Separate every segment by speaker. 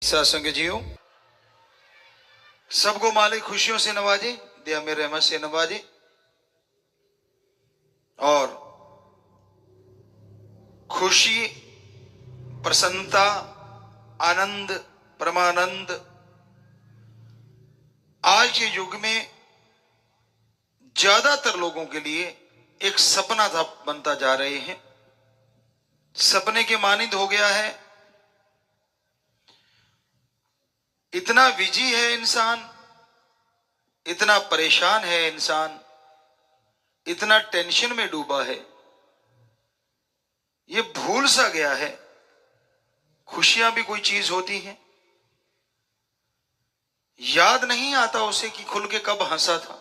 Speaker 1: सत्संग जियो, सबको मालिक खुशियों से नवाजे, दया में रहमत से नवाजे और खुशी, प्रसन्नता, आनंद, परमानंद आज के युग में ज्यादातर लोगों के लिए एक सपना था बनता जा रहे हैं। सपने के मानिंद हो गया है। इतना बिजी है इंसान, इतना परेशान है इंसान, इतना टेंशन में डूबा है, ये भूल सा गया है खुशियां भी कोई चीज होती हैं। याद नहीं आता उसे कि खुल के कब हंसा था।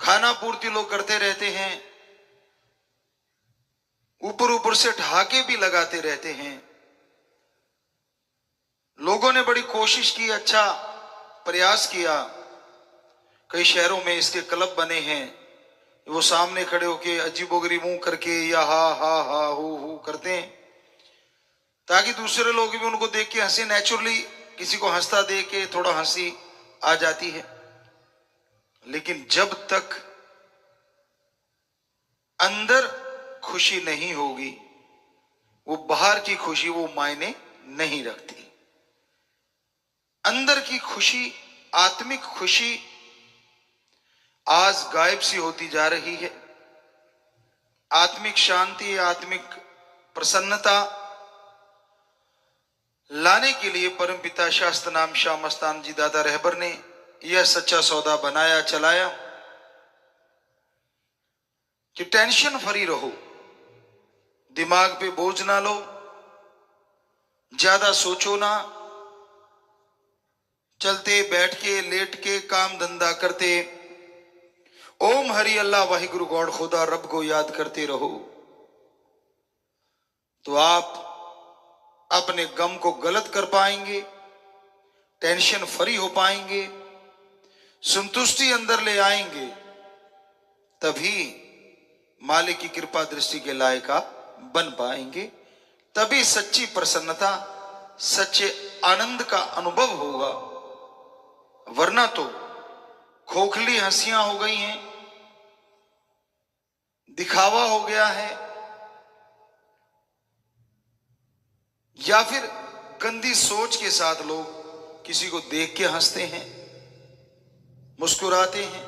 Speaker 1: खाना पूर्ति लोग करते रहते हैं, ऊपर ऊपर से ठहाके भी लगाते रहते हैं। लोगों ने बड़ी कोशिश की, अच्छा प्रयास किया। कई शहरों में इसके क्लब बने हैं, वो सामने खड़े होके अजीबोगरी मुंह करके या हा हा हा हु करते हैं ताकि दूसरे लोग भी उनको देख के हंसे। नेचुरली किसी को हंसता देख के थोड़ा हंसी आ जाती है, लेकिन जब तक अंदर खुशी नहीं होगी, वो बाहर की खुशी वो मायने नहीं रखती। अंदर की खुशी, आत्मिक खुशी आज गायब सी होती जा रही है। आत्मिक शांति, आत्मिक प्रसन्नता लाने के लिए परमपिता शास्त्र नाम शाह मस्तान जी दादा रहबर ने यह सच्चा सौदा बनाया, चलाया कि टेंशन फ्री रहो, दिमाग पे बोझ ना लो, ज्यादा सोचो ना, चलते बैठ के लेट के काम धंधा करते ओम हरि अल्लाह वाहिगुरु गॉड खुदा रब को याद करते रहो, तो आप अपने गम को गलत कर पाएंगे, टेंशन फ्री हो पाएंगे, संतुष्टि अंदर ले आएंगे। तभी मालिक की कृपा दृष्टि के लायक आप बन पाएंगे, तभी सच्ची प्रसन्नता, सच्चे आनंद का अनुभव होगा। वरना तो खोखली हंसियां हो गई हैं, दिखावा हो गया है, या फिर गंदी सोच के साथ लोग किसी को देख के हंसते हैं, मुस्कुराते हैं।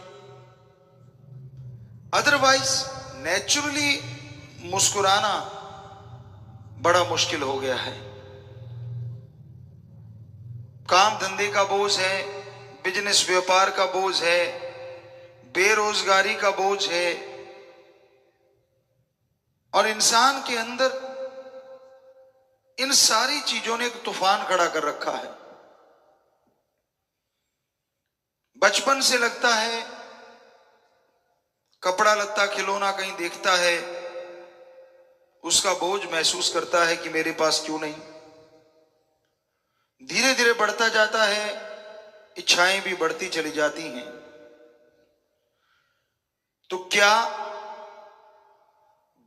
Speaker 1: अदरवाइज नेचुरली मुस्कुराना बड़ा मुश्किल हो गया है। काम धंधे का बोझ है, बिजनेस व्यापार का बोझ है, बेरोजगारी का बोझ है, और इंसान के अंदर इन सारी चीजों ने एक तूफान खड़ा कर रखा है। बचपन से लगता है, कपड़ा लत्ता खिलौना कहीं देखता है, उसका बोझ महसूस करता है कि मेरे पास क्यों नहीं। धीरे धीरे बढ़ता जाता है, इच्छाएं भी बढ़ती चली जाती हैं। तो क्या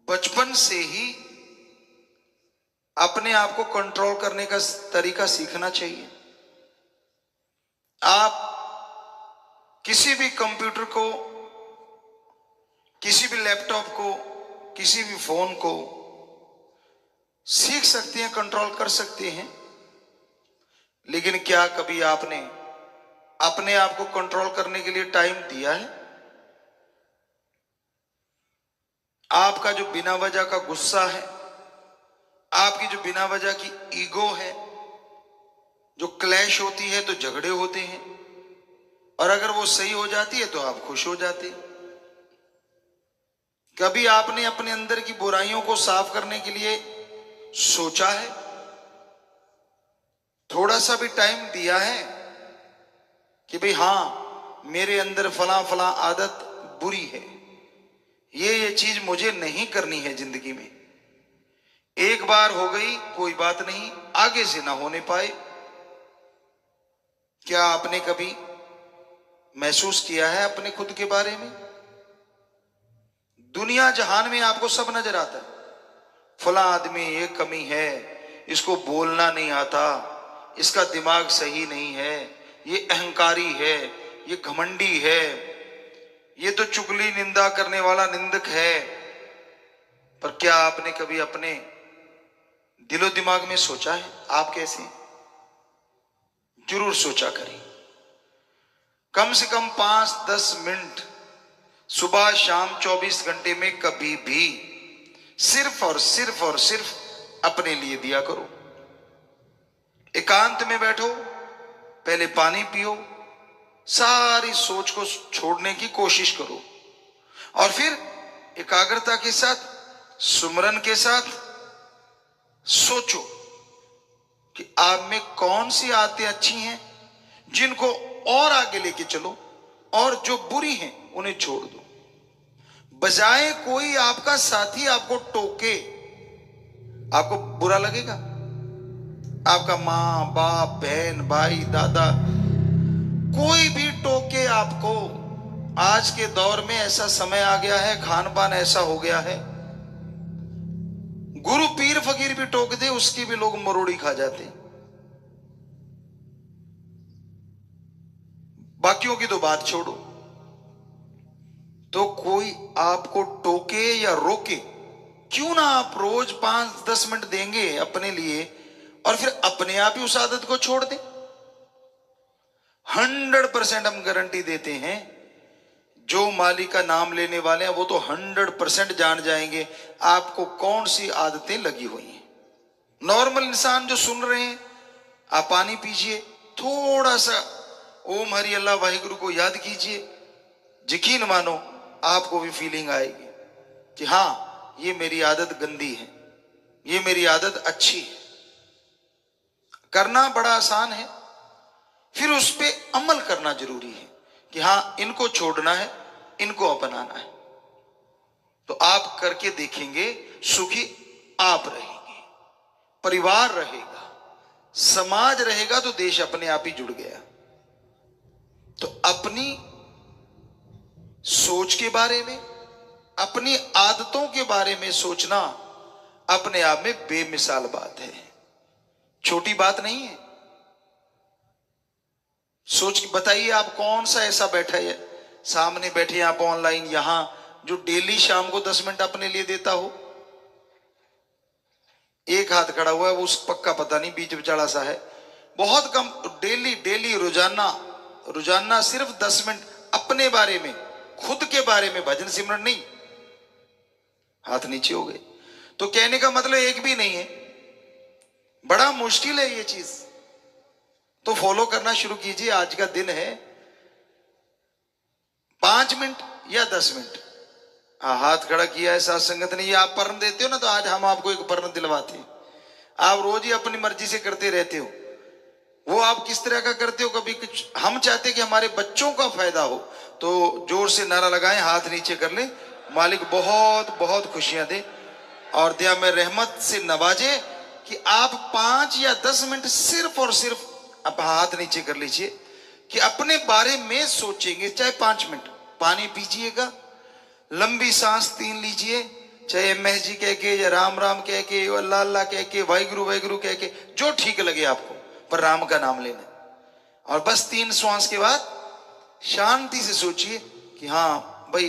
Speaker 1: बचपन से ही अपने आप को कंट्रोल करने का तरीका सीखना चाहिए? आप किसी भी कंप्यूटर को, किसी भी लैपटॉप को, किसी भी फोन को सीख सकते हैं, कंट्रोल कर सकते हैं, लेकिन क्या कभी आपने अपने आप को कंट्रोल करने के लिए टाइम दिया है? आपका जो बिना वजह का गुस्सा है, आपकी जो बिना वजह की ईगो है, जो क्लैश होती है तो झगड़े होते हैं, और अगर वो सही हो जाती है तो आप खुश हो जाते हैं। कभी आपने अपने अंदर की बुराइयों को साफ करने के लिए सोचा है? थोड़ा सा भी टाइम दिया है कि भाई हां, मेरे अंदर फला फला आदत बुरी है, ये चीज मुझे नहीं करनी है जिंदगी में। एक बार हो गई कोई बात नहीं, आगे से ना होने पाए। क्या आपने कभी महसूस किया है अपने खुद के बारे में? दुनिया जहान में आपको सब नजर आता है, फला आदमी ये कमी है, इसको बोलना नहीं आता, इसका दिमाग सही नहीं है, ये अहंकारी है, ये घमंडी है, ये तो चुगली निंदा करने वाला निंदक है। पर क्या आपने कभी अपने दिलो दिमाग में सोचा है आप कैसे? जरूर सोचा करें। कम से कम 5-10 मिनट सुबह शाम 24 घंटे में कभी भी सिर्फ और सिर्फ अपने लिए दिया करो। एकांत में बैठो, पहले पानी पियो, सारी सोच को छोड़ने की कोशिश करो और फिर एकाग्रता के साथ, सुमरन के साथ सोचो कि आप में कौन सी आदतें अच्छी हैं जिनको और आगे लेके चलो और जो बुरी हैं उन्हें छोड़ दो। बजाय कोई आपका साथी आपको टोके, आपको बुरा लगेगा? आपका मां बाप, बहन, भाई, दादा, कोई भी टोके आपको। आज के दौर में ऐसा समय आ गया है, खान पान ऐसा हो गया है, गुरु पीर फकीर भी टोक दे उसकी भी लोग मरोड़ी खा जाते। बाकियों की तो बात छोड़ो। तो कोई आपको टोके या रोके, क्यों ना आप रोज 5-10 मिनट देंगे अपने लिए और फिर अपने आप ही उस आदत को छोड़ दें। 100% हम गारंटी देते हैं, जो मालिक का नाम लेने वाले हैं वो तो 100% जान जाएंगे आपको कौन सी आदतें लगी हुई हैं। नॉर्मल इंसान जो सुन रहे हैं, आप पानी पीजिए, थोड़ा सा ओम हरि अल्लाह वाहिगुरु को याद कीजिए, यकीन मानो आपको भी फीलिंग आएगी कि हाँ ये मेरी आदत गंदी है, ये मेरी आदत अच्छी है। करना बड़ा आसान है, फिर उस पर अमल करना जरूरी है कि हाँ इनको छोड़ना है, इनको अपनाना है। तो आप करके देखेंगे, सुखी आप रहेंगे, परिवार रहेगा, समाज रहेगा, तो देश अपने आप ही जुड़ गया। तो अपनी सोच के बारे में, अपनी आदतों के बारे में सोचना अपने आप में बेमिसाल बात है, छोटी बात नहीं है। सोच के बताइए, आप कौन सा ऐसा बैठा है सामने बैठे आप ऑनलाइन यहां जो डेली शाम को 10 मिनट अपने लिए देता हो? एक हाथ खड़ा हुआ है, वो उस पक्का पता नहीं, बीच बिचाड़ा सा है। बहुत कम, डेली रोजाना सिर्फ 10 मिनट अपने बारे में, खुद के बारे में, भजन सिमरन नहीं। हाथ नीचे हो गए। तो कहने का मतलब एक भी नहीं है, बड़ा मुश्किल है ये चीज। तो फॉलो करना शुरू कीजिए। आज का दिन है, 5 मिनट या 10 मिनट। हाथ खड़ा किया है साथ संगत ने, ये आप पर्ण देते हो ना, तो आज हम आपको एक पर्ण दिलवाते हैं। आप रोज ही अपनी मर्जी से करते रहते हो, वो आप किस तरह का करते हो? कभी कुछ हम चाहते कि हमारे बच्चों का फायदा हो, तो जोर से नारा लगाएं, हाथ नीचे कर ले, मालिक बहुत बहुत खुशियां दे और दया में रहमत से नवाजे कि आप 5 या 10 मिनट सिर्फ और सिर्फ आप हाथ नीचे कर लीजिए कि अपने बारे में सोचेंगे। चाहे 5 मिनट पानी पीजिएगा, लंबी सांस 3 लीजिए, चाहे एमएस जी कह के या राम राम कह के, अल्लाह अल्लाह कह के, वाहिगुरु वाहिगुरु कह के, जो ठीक लगे आपको, पर राम का नाम लेना। और बस 3 श्वास के बाद शांति से सोचिए कि हाँ भाई,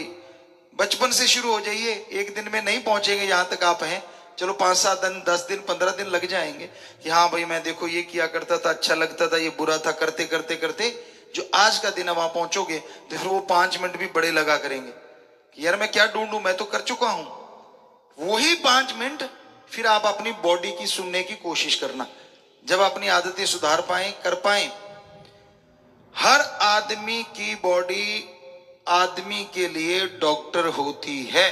Speaker 1: बचपन से शुरू हो जाइए। एक दिन में नहीं पहुंचेंगे यहां तक आप हैं, चलो 5-7 दिन, 10 दिन, 15 दिन लग जाएंगे कि हाँ भाई मैं देखो ये किया करता था, अच्छा लगता था, ये बुरा था, करते करते करते जो आज का दिन है वहां पहुंचोगे तो फिर वो 5 मिनट भी बड़े लगा करेंगे कि यार मैं क्या ढूंढूं, मैं तो कर चुका हूं। वही 5 मिनट फिर आप अपनी बॉडी की सुनने की कोशिश करना, जब अपनी आदतें सुधार पाए, कर पाए। हर आदमी की बॉडी आदमी के लिए डॉक्टर होती है,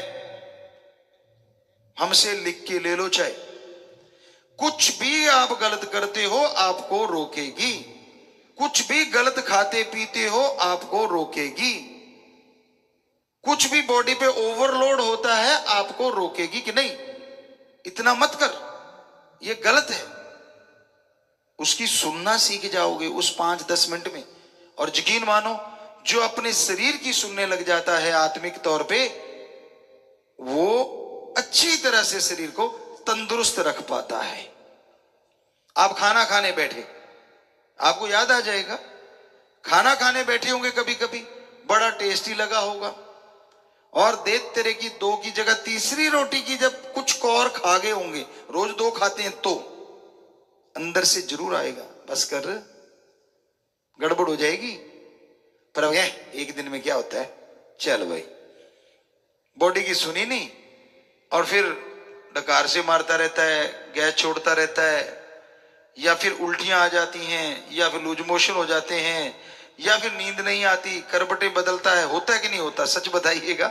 Speaker 1: हमसे लिख के ले लो। चाहे कुछ भी आप गलत करते हो आपको रोकेगी, कुछ भी गलत खाते पीते हो आपको रोकेगी, कुछ भी बॉडी पे ओवरलोड होता है आपको रोकेगी कि नहीं इतना मत कर, ये गलत है। उसकी सुनना सीख जाओगे उस 5-10 मिनट में। और यकीन मानो, जो अपने शरीर की सुनने लग जाता है आत्मिक तौर पे, वो अच्छी तरह से शरीर को तंदुरुस्त रख पाता है। आप खाना खाने बैठे, आपको याद आ जाएगा, खाना खाने बैठे होंगे कभी कभी, बड़ा टेस्टी लगा होगा, और देख तेरे की दो की जगह तीसरी रोटी की जब कुछ कौर खा गए होंगे, रोज दो खाते हैं, तो अंदर से जरूर आएगा बस कर, गड़बड़ हो जाएगी। पर अब एक दिन में क्या होता है, चल भाई, बॉडी की सुनी नहीं, और फिर डकार से मारता रहता है, गैस छोड़ता रहता है, या फिर उल्टियां आ जाती हैं, या फिर लूज मोशन हो जाते हैं, या फिर नींद नहीं आती, करबटे बदलता है। होता है कि नहीं होता, सच बताइएगा।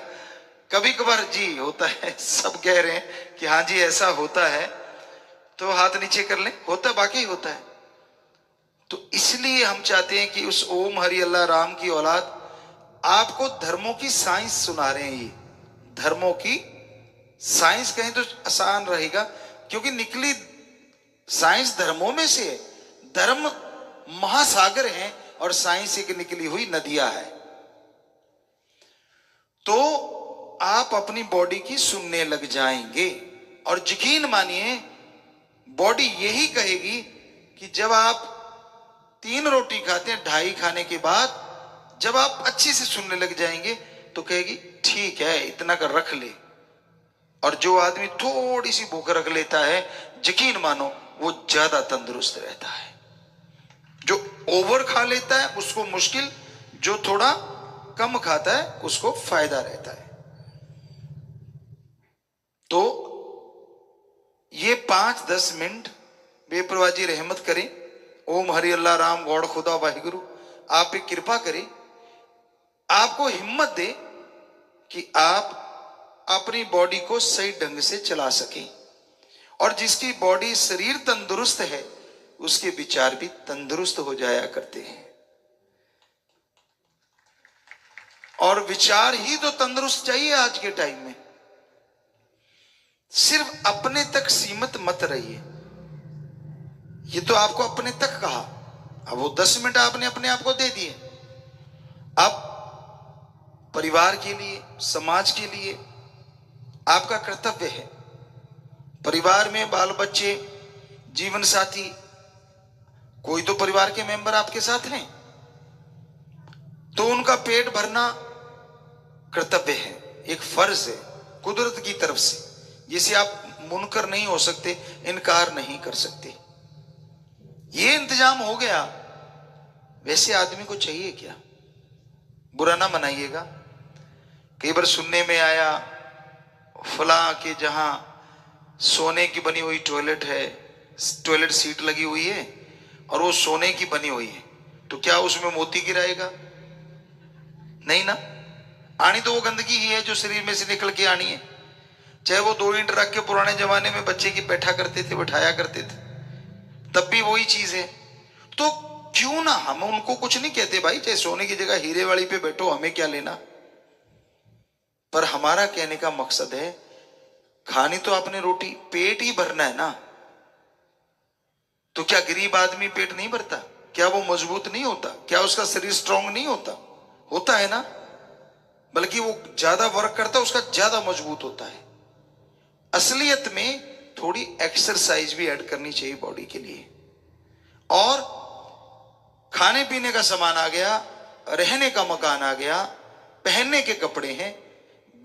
Speaker 1: कभी कभार जी होता है, सब कह रहे हैं कि हाँ जी ऐसा होता है, तो हाथ नीचे कर लें, होता बाकी होता है। तो इसलिए हम चाहते हैं कि उस ओम हरि अल्लाह राम की औलाद आपको धर्मों की साइंस सुना रहे हैं। ये धर्मों की साइंस कहें तो आसान रहेगा, क्योंकि निकली साइंस धर्मों में से है। धर्म महासागर है और साइंस एक निकली हुई नदियां है। तो आप अपनी बॉडी की सुनने लग जाएंगे, और यकीन मानिए बॉडी यही कहेगी कि जब आप 3 रोटी खाते हैं, 2.5 खाने के बाद जब आप अच्छे से सुनने लग जाएंगे तो कहेगी ठीक है इतना कर रख ले। और जो आदमी थोड़ी सी भूख रख लेता है, यकीन मानो वो ज्यादा तंदुरुस्त रहता है। जो ओवर खा लेता है उसको मुश्किल, जो थोड़ा कम खाता है उसको फायदा रहता है। तो ये 5-10 मिनट बेपरवाजी रहमत करें, ओम हरि अल्लाह राम गौड़ खुदा वाहिगुरु आप पे कृपा करें, आपको हिम्मत दे कि आप अपनी बॉडी को सही ढंग से चला सकें। और जिसकी बॉडी शरीर तंदुरुस्त है उसके विचार भी तंदुरुस्त हो जाया करते हैं। और विचार ही तो तंदुरुस्त चाहिए आज के टाइम में। सिर्फ अपने तक सीमित मत रहिए। ये तो आपको अपने तक कहा, अब वो 10 मिनट आपने अपने आप को दे दिए। अब परिवार के लिए, समाज के लिए आपका कर्तव्य है। परिवार में बाल बच्चे, जीवन साथी, कोई तो परिवार के मेंबर आपके साथ हैं, तो उनका पेट भरना कर्तव्य है, एक फर्ज है कुदरत की तरफ से, जिसे आप मुनकर नहीं हो सकते, इनकार नहीं कर सकते। ये इंतजाम हो गया, वैसे आदमी को चाहिए क्या? बुरा ना मनाइएगा। कई बार सुनने में आया फला के जहां सोने की बनी हुई टॉयलेट है, टॉयलेट सीट लगी हुई है और वो सोने की बनी हुई है, तो क्या उसमें मोती गिराएगा? नहीं ना। आनी तो वो गंदगी ही है जो शरीर में से निकल के आनी है। चाहे वो 2 ईंट रख के पुराने जमाने में बच्चे की बैठा करते थे, बैठाया करते थे, तब भी वही चीज है। तो क्यों ना, हम उनको कुछ नहीं कहते भाई, चाहे सोने की जगह हीरे वाली पे बैठो, हमें क्या लेना। पर हमारा कहने का मकसद है, खानी तो आपने रोटी, पेट ही भरना है ना। तो क्या गरीब आदमी पेट नहीं भरता? क्या वो मजबूत नहीं होता? क्या उसका शरीर स्ट्रांग नहीं होता? होता है ना। बल्कि वो ज्यादा वर्क करता है, उसका ज्यादा मजबूत होता है। असलियत में थोड़ी एक्सरसाइज भी ऐड करनी चाहिए बॉडी के लिए। और खाने पीने का सामान आ गया, रहने का मकान आ गया, पहनने के कपड़े हैं,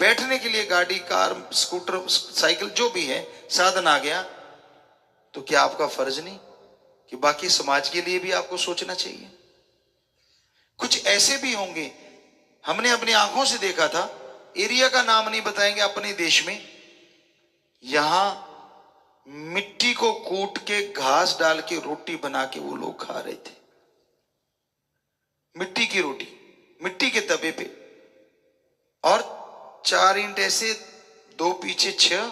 Speaker 1: बैठने के लिए गाड़ी, कार, स्कूटर, साइकिल, जो भी है साधन आ गया, तो क्या आपका फर्ज नहीं कि बाकी समाज के लिए भी आपको सोचना चाहिए? कुछ ऐसे भी होंगे, हमने अपनी आंखों से देखा था, एरिया का नाम नहीं बताएंगे, अपने देश में यहां मिट्टी को कूट के घास डाल के रोटी बना के वो लोग खा रहे थे। मिट्टी की रोटी, मिट्टी के तवे पे, और 4 ईंट ऐसे, 2 पीछे 6,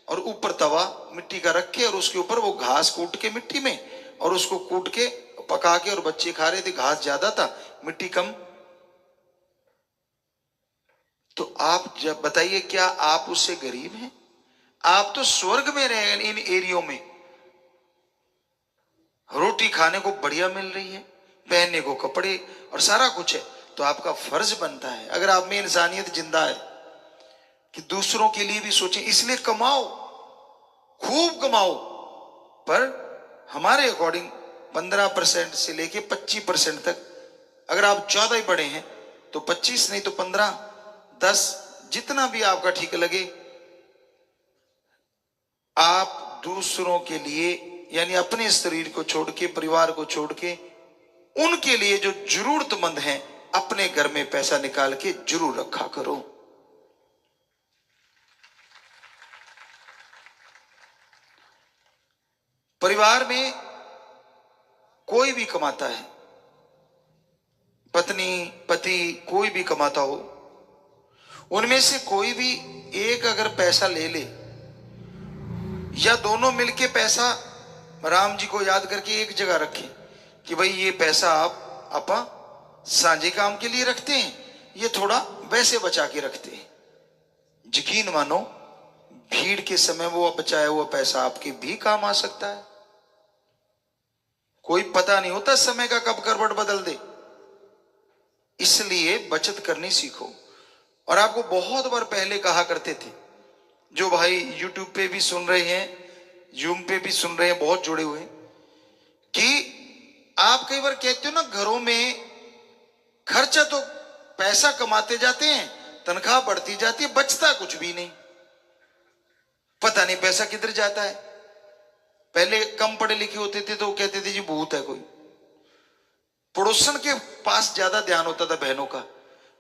Speaker 1: और ऊपर तवा मिट्टी का रख के, और उसके ऊपर वो घास कूट के मिट्टी में, और उसको कूट के पका के, और बच्चे खा रहे थे। घास ज्यादा था, मिट्टी कम। तो आप जब बताइए, क्या आप उससे गरीब हैं? आप तो स्वर्ग में रहे। इन एरियो में रोटी खाने को बढ़िया मिल रही है, पहनने को कपड़े और सारा कुछ है। तो आपका फर्ज बनता है, अगर आप में इंसानियत जिंदा है, कि दूसरों के लिए भी सोचें। इसलिए कमाओ, खूब कमाओ, पर हमारे अकॉर्डिंग 15% से लेके 25% तक, अगर आप 14 ही पढ़े हैं तो 25, नहीं तो 15, 10, जितना भी आपका ठीक लगे, आप दूसरों के लिए यानी अपने शरीर को छोड़ के, परिवार को छोड़ के, उनके लिए जो जरूरतमंद हैं अपने घर में पैसा निकाल के जरूर रखा करो। परिवार में कोई भी कमाता है, पत्नी पति कोई भी कमाता हो, उनमें से कोई भी एक अगर पैसा ले ले या दोनों मिलके पैसा राम जी को याद करके एक जगह रखें कि भाई ये पैसा आपा सांझे काम के लिए रखते हैं, ये थोड़ा वैसे बचा के रखते हैं, यकीन मानो भीड़ के समय वो बचाया हुआ पैसा आपके भी काम आ सकता है। कोई पता नहीं होता समय का कब करवट बदल दे, इसलिए बचत करनी सीखो। और आपको बहुत बार पहले कहा करते थे, जो भाई यूट्यूब पे भी सुन रहे हैं, जूम पे भी सुन रहे हैं, बहुत जुड़े हुए हैं, कि आप कई बार कहते हो ना घरों में खर्चा तो पैसा कमाते जाते हैं, तनख्वाह बढ़ती जाती है, बचता कुछ भी नहीं, पता नहीं पैसा किधर जाता है। पहले कम पढ़े लिखे होते थे तो कहते थे जी भूत है कोई, पड़ोसन के पास ज्यादा ध्यान होता था बहनों का,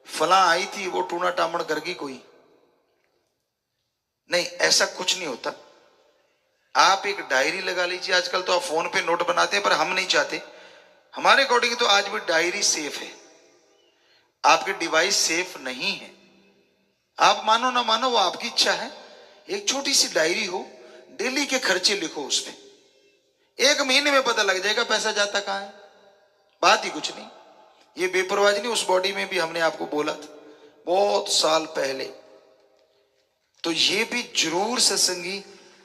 Speaker 1: फला आई थी वो टूना टामण कर गई कोई नहीं, ऐसा कुछ नहीं होता। आप एक डायरी लगा लीजिए, आजकल तो आप फोन पे नोट बनाते हैं, पर हम नहीं चाहते, हमारे अकॉर्डिंग तो आज भी डायरी सेफ है, आपके डिवाइस सेफ नहीं है। आप मानो ना मानो वो आपकी इच्छा है, एक छोटी सी डायरी हो, डेली के खर्चे लिखो उसमें, 1 महीने में पता लग जाएगा पैसा जाता कहां है, बात ही कुछ नहीं। ये बेपरवाही नहीं, उस बॉडी में भी हमने आपको बोला था बहुत साल पहले। तो ये भी जरूर सत्संगी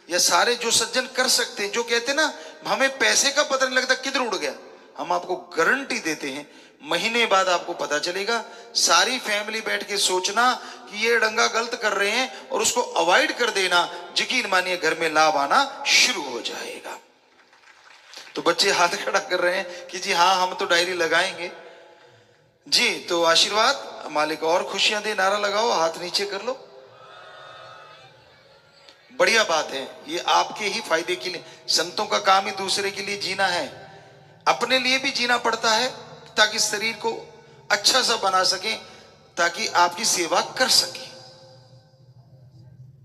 Speaker 1: या सारे जो सज्जन कर सकते हैं, जो कहते हैं ना हमें पैसे का पता नहीं लगता किधर उड़ गया, हम आपको गारंटी देते हैं महीने बाद आपको पता चलेगा। सारी फैमिली बैठ के सोचना कि ये डंगा गलत कर रहे हैं और उसको अवॉइड कर देना, यकीन मानिए घर में लाभ आना शुरू हो जाएगा। तो बच्चे हाथ खड़ा कर रहे हैं कि जी हाँ हम तो डायरी लगाएंगे जी, तो आशीर्वाद मालिक और खुशियां दे, नारा लगाओ, हाथ नीचे कर लो, बढ़िया बात है, ये आपके ही फायदे के लिए। संतों का काम ही दूसरे के लिए जीना है, अपने लिए भी जीना पड़ता है ताकि शरीर को अच्छा सा बना सके, ताकि आपकी सेवा कर सके।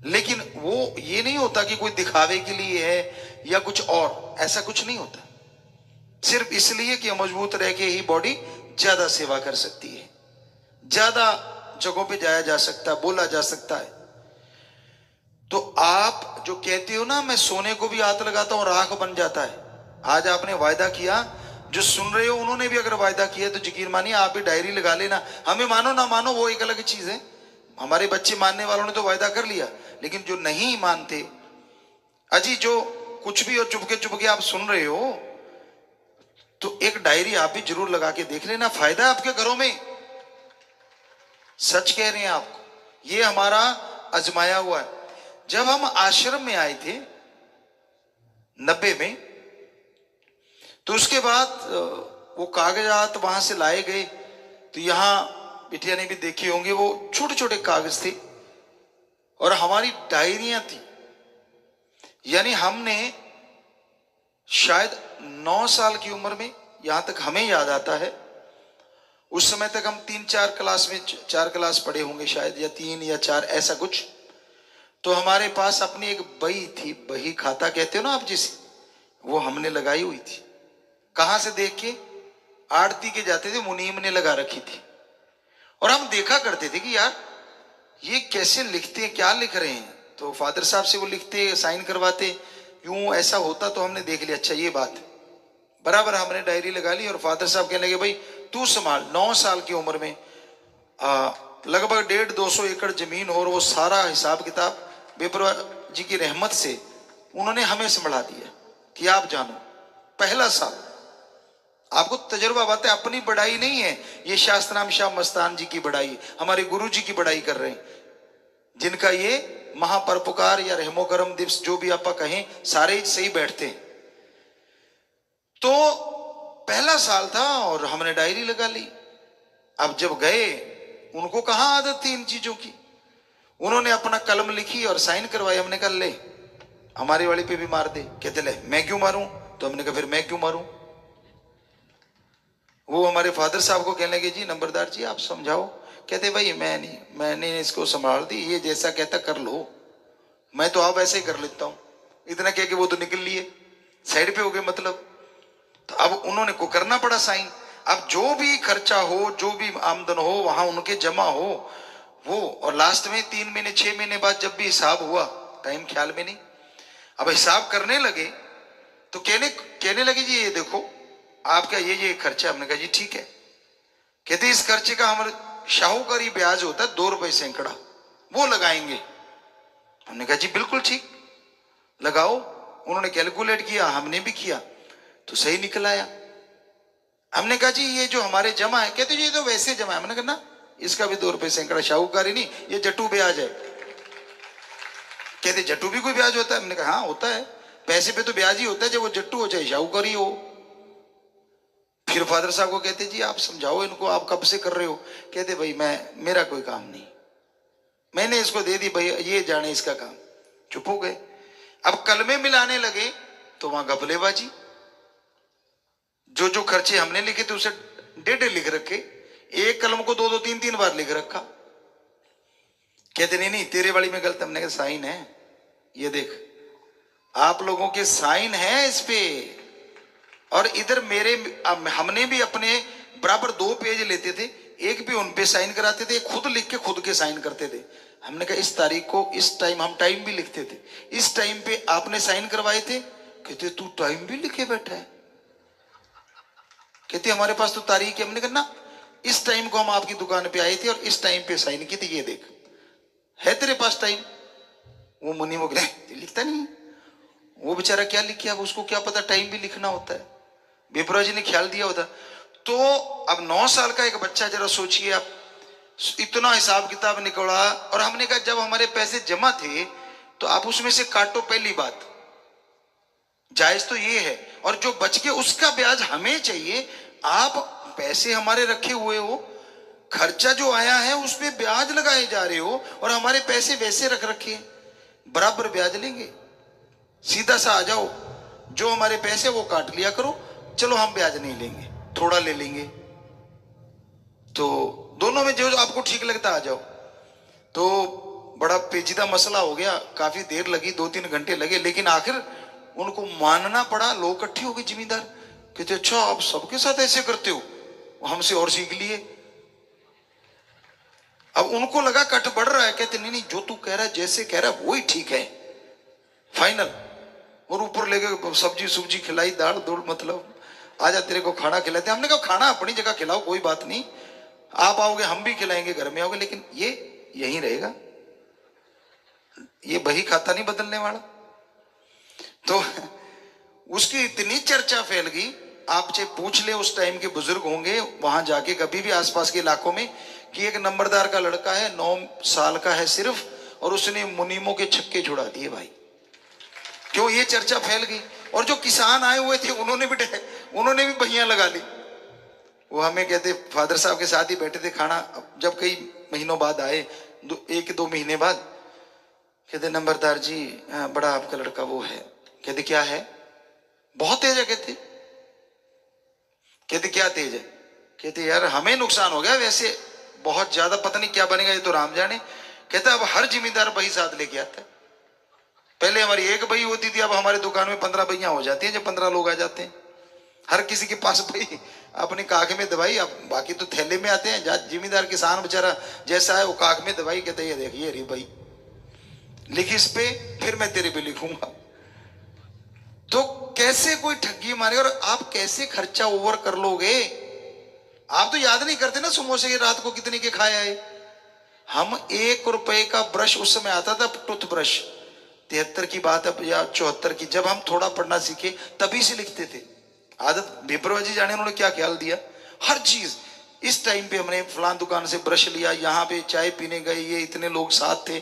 Speaker 1: लेकिन वो ये नहीं होता कि कोई दिखावे के लिए है या कुछ और, ऐसा कुछ नहीं होता, सिर्फ इसलिए कि मजबूत रह के ही बॉडी ज्यादा सेवा कर सकती है, ज्यादा जगहों पे जाया जा सकता है, बोला जा सकता है। तो आप जो कहते हो ना मैं सोने को भी हाथ लगाता हूं राख बन जाता है, आज आपने वायदा किया, जो सुन रहे हो उन्होंने भी अगर वायदा किया तो यकीन मानिए आप भी डायरी लगा लेना। हमें मानो ना मानो वो एक अलग चीज है, हमारे बच्चे मानने वालों ने तो वायदा कर लिया, लेकिन जो नहीं मानते, अजी जो कुछ भी और चुपके चुपके आप सुन रहे हो, तो एक डायरी आप भी जरूर लगा के देख लेना, फायदा आपके घरों में। सच कह रहे हैं आपको, ये हमारा आजमाया हुआ है। जब हम आश्रम में आए थे 90 में, तो उसके बाद वो कागजात वहां से लाए गए, तो यहां बिटिया ने भी देखे होंगे, वो छोटे छोटे कागज थे और हमारी डायरियां थी। यानी हमने शायद 9 साल की उम्र में, यहां तक हमें याद आता है, उस समय तक हम 3-4 क्लास में 4 क्लास पढ़े होंगे शायद, या 3 या 4 ऐसा कुछ। तो हमारे पास अपनी एक बही थी, बही खाता कहते हो ना आप जिसे, वो हमने लगाई हुई थी। कहां से देख के? आरती के जाते थे, मुनीम ने लगा रखी थी, और हम देखा करते थे कि यार ये कैसे लिखते हैं, क्या लिख रहे हैं। तो फादर साहब से वो लिखते, साइन करवाते, यूं ऐसा होता, तो हमने देख लिया अच्छा ये बात है। बराबर हमने डायरी लगा ली और फादर साहब कहने लगे भाई तू संभाल। 9 साल की उम्र में लगभग 150-200 एकड़ जमीन और वो सारा हिसाब किताब बेपरवाह जी की रहमत से उन्होंने हमें संभाला दिया कि आप जानो। पहला साल आपको तजुर्बा बात है, अपनी बड़ाई नहीं है, ये शास्त्राम शाह मस्तान जी की बड़ाई, हमारे गुरु जी की बड़ाई कर रहे हैं, जिनका ये महापरोपकार या रहमो करम दिवस जो भी आप कहें, सारे सही बैठते हैं। तो पहला साल था और हमने डायरी लगा ली। अब जब गए, उनको कहां आदत थी इन चीजों की। उन्होंने अपना कलम लिखी और साइन करवाई। हमने कहा ले हमारी वाली पे भी मार दे। कहते ले मैं क्यों मारूं? तो हमने कहा फिर मैं क्यों मारूं? वो हमारे फादर साहब को कहने लगे जी नंबरदार जी आप समझाओ। कहते भाई मैं नहीं, मैंने इसको संभाल दी, ये जैसा कहता कर लो, मैं तो आप ऐसे ही कर लेता हूं। इतना कह के वो तो निकल लिए, साइड पे हो गए मतलब। तो अब उन्होंने को करना पड़ा साइन। अब जो भी खर्चा हो, जो भी आमदन हो, वहां उनके जमा हो वो। और लास्ट में 3 महीने 6 महीने बाद जब भी हिसाब हुआ, टाइम ख्याल में नहीं, अब हिसाब करने लगे तो कहने लगे जी ये देखो आपका ये खर्चा। हमने कहा जी ठीक है। कहते इस खर्चे का हमारे शाहूकारी ब्याज होता है 2 रुपए सैकड़ा, वो लगाएंगे। हमने कहा जी बिल्कुल ठीक, लगाओ। उन्होंने कैलकुलेट किया, हमने भी किया, तो सही निकल आया। हमने कहा जी ये जो हमारे जमा है, कहते जी ये तो वैसे जमा है। हमने कहा ना इसका भी 2 रुपए सैकड़ा, शाहूकारी नहीं, ये जट्टू ब्याज है। कहते जट्टू भी कोई ब्याज होता है? हमने कहा हाँ होता है, पैसे पे तो ब्याज ही होता है, जब वो जट्टू हो चाहे शाहूकारी हो। फिर फादर साहब को कहते जी आप समझाओ इनको, आप कब से कर रहे हो? कहते भाई मेरा कोई काम नहीं, मैंने इसको दे दी भाई, ये जाने इसका काम। चुप हो गए। अब कलमे मिलाने लगे तो वहां घपलेबाजी। जो खर्चे हमने लिखे थे उसे 1.5 लिख रखे, एक कलम को 2 3 बार लिख रखा। कहते नहीं तेरे वाली में गलत। हमने कहा साइन है, ये देख आप लोगों के साइन है इस पे, और इधर मेरे हमने भी अपने बराबर 2 पेज लेते थे, एक भी उन पे साइन कराते थे, खुद लिख के खुद के साइन करते थे। हमने कहा इस तारीख को इस टाइम, हम टाइम भी लिखते थे, इस टाइम पे आपने साइन करवाए थे। कहते तू टाइम भी लिखे बैठा है? कहते हमारे पास तो तारीख है। हमने कहा ना इस टाइम को हम आपकी दुकान पे आए थे और इस टाइम पे साइन की थी, ये देख है तेरे पास टाइम। वो मुनि मुगले लिखता नहीं, वो बेचारा क्या लिखे, अब उसको क्या पता टाइम भी लिखना होता है। बेपरा जी ने ख्याल दिया होता। तो अब 9 साल का एक बच्चा, जरा सोचिए आप, इतना हिसाब किताब निकला। और हमने कहा जब हमारे पैसे जमा थे तो आप उसमें से काटो, पहली बात जायज तो ये है, और जो बच के उसका ब्याज हमें चाहिए। आप पैसे हमारे रखे हुए हो, खर्चा जो आया है उस पे ब्याज लगाए जा रहे हो, और हमारे पैसे वैसे रख रखे हैं, बराबर ब्याज लेंगे। सीधा सा आ जाओ, जो हमारे पैसे वो काट लिया करो, चलो हम ब्याज नहीं लेंगे, थोड़ा ले लेंगे। तो दोनों में जो आपको ठीक लगता आ जाओ। तो बड़ा पेचीदा मसला हो गया, काफी देर लगी, 2-3 घंटे लगे, लेकिन आखिर उनको मानना पड़ा। लोग इकट्ठे हो गए, जिम्मेदार कहते अच्छा आप सबके साथ ऐसे करते हो, हमसे और सीख लिए। अब उनको लगा कट बढ़ रहा है, कहते नहीं जो तू कह रहा है, जैसे कह रहा है वही ठीक है, फाइनल। और ऊपर ले गए, सब्जी सुब्जी खिलाई, दाल दूल, मतलब आजा तेरे को खाना खिलाते। हमने कहा खाना अपनी जगह खिलाओ, कोई बात नहीं, आप आओगे हम भी खिलाएंगे, घर में आओगे, लेकिन ये यहीं रहेगा, ये बही खाता नहीं बदलने वाला। तो उसकी इतनी चर्चा फैल गई, आपसे पूछ ले उस टाइम के बुजुर्ग होंगे वहां जाके कभी भी आसपास के इलाकों में, कि एक नंबरदार का लड़का है, 9 साल का है सिर्फ, और उसने मुनीमों के छक्के छुड़ा दिए भाई। क्यों? ये चर्चा फैल गई। और जो किसान आए हुए थे उन्होंने भी बहियां लगा ली। वो हमें कहते फादर साहब के साथ ही बैठे थे खाना, जब कई महीनों बाद आए, 1-2 महीने बाद, कहते नंबरदार जी बड़ा आपका लड़का वो है। कहते क्या है? बहुत तेज है। कहते क्या तेज है? कहते यार हमें नुकसान हो गया, वैसे बहुत ज्यादा पता नहीं क्या बनेगा, ये तो राम जाने। कहता अब हर जिम्मेदार बही साथ लेके आता है। पहले हमारी एक बही होती थी, अब हमारे दुकान में 15 बहियां हो जाती हैं, जब 15 लोग आ जाते हैं। हर किसी के पास बही अपनी काख में दवाई, अब बाकी तो थैले में आते हैं। जिम्मेदार किसान बेचारा जैसा है वो काख में दवाई, कहते ये देखिए रे भाई लिख इस पे, फिर मैं तेरे पे लिखूंगा। तो कैसे कोई ठगी मारे, और आप कैसे खर्चा ओवर कर लोगे? आप तो याद नहीं करते ना समोसे की रात को कितने के खाए आए। हम 1 रुपए का ब्रश, उस समय आता था टूथ ब्रश, 73 की बात है या 74 की, जब हम थोड़ा पढ़ना सीखे तभी से लिखते थे। आदत बेपरवाही जाने उन्होंने क्या ख्याल दिया, हर चीज इस टाइम पे हमने फलान दुकान से ब्रश लिया, यहाँ पे चाय पीने गए, ये इतने लोग साथ थे।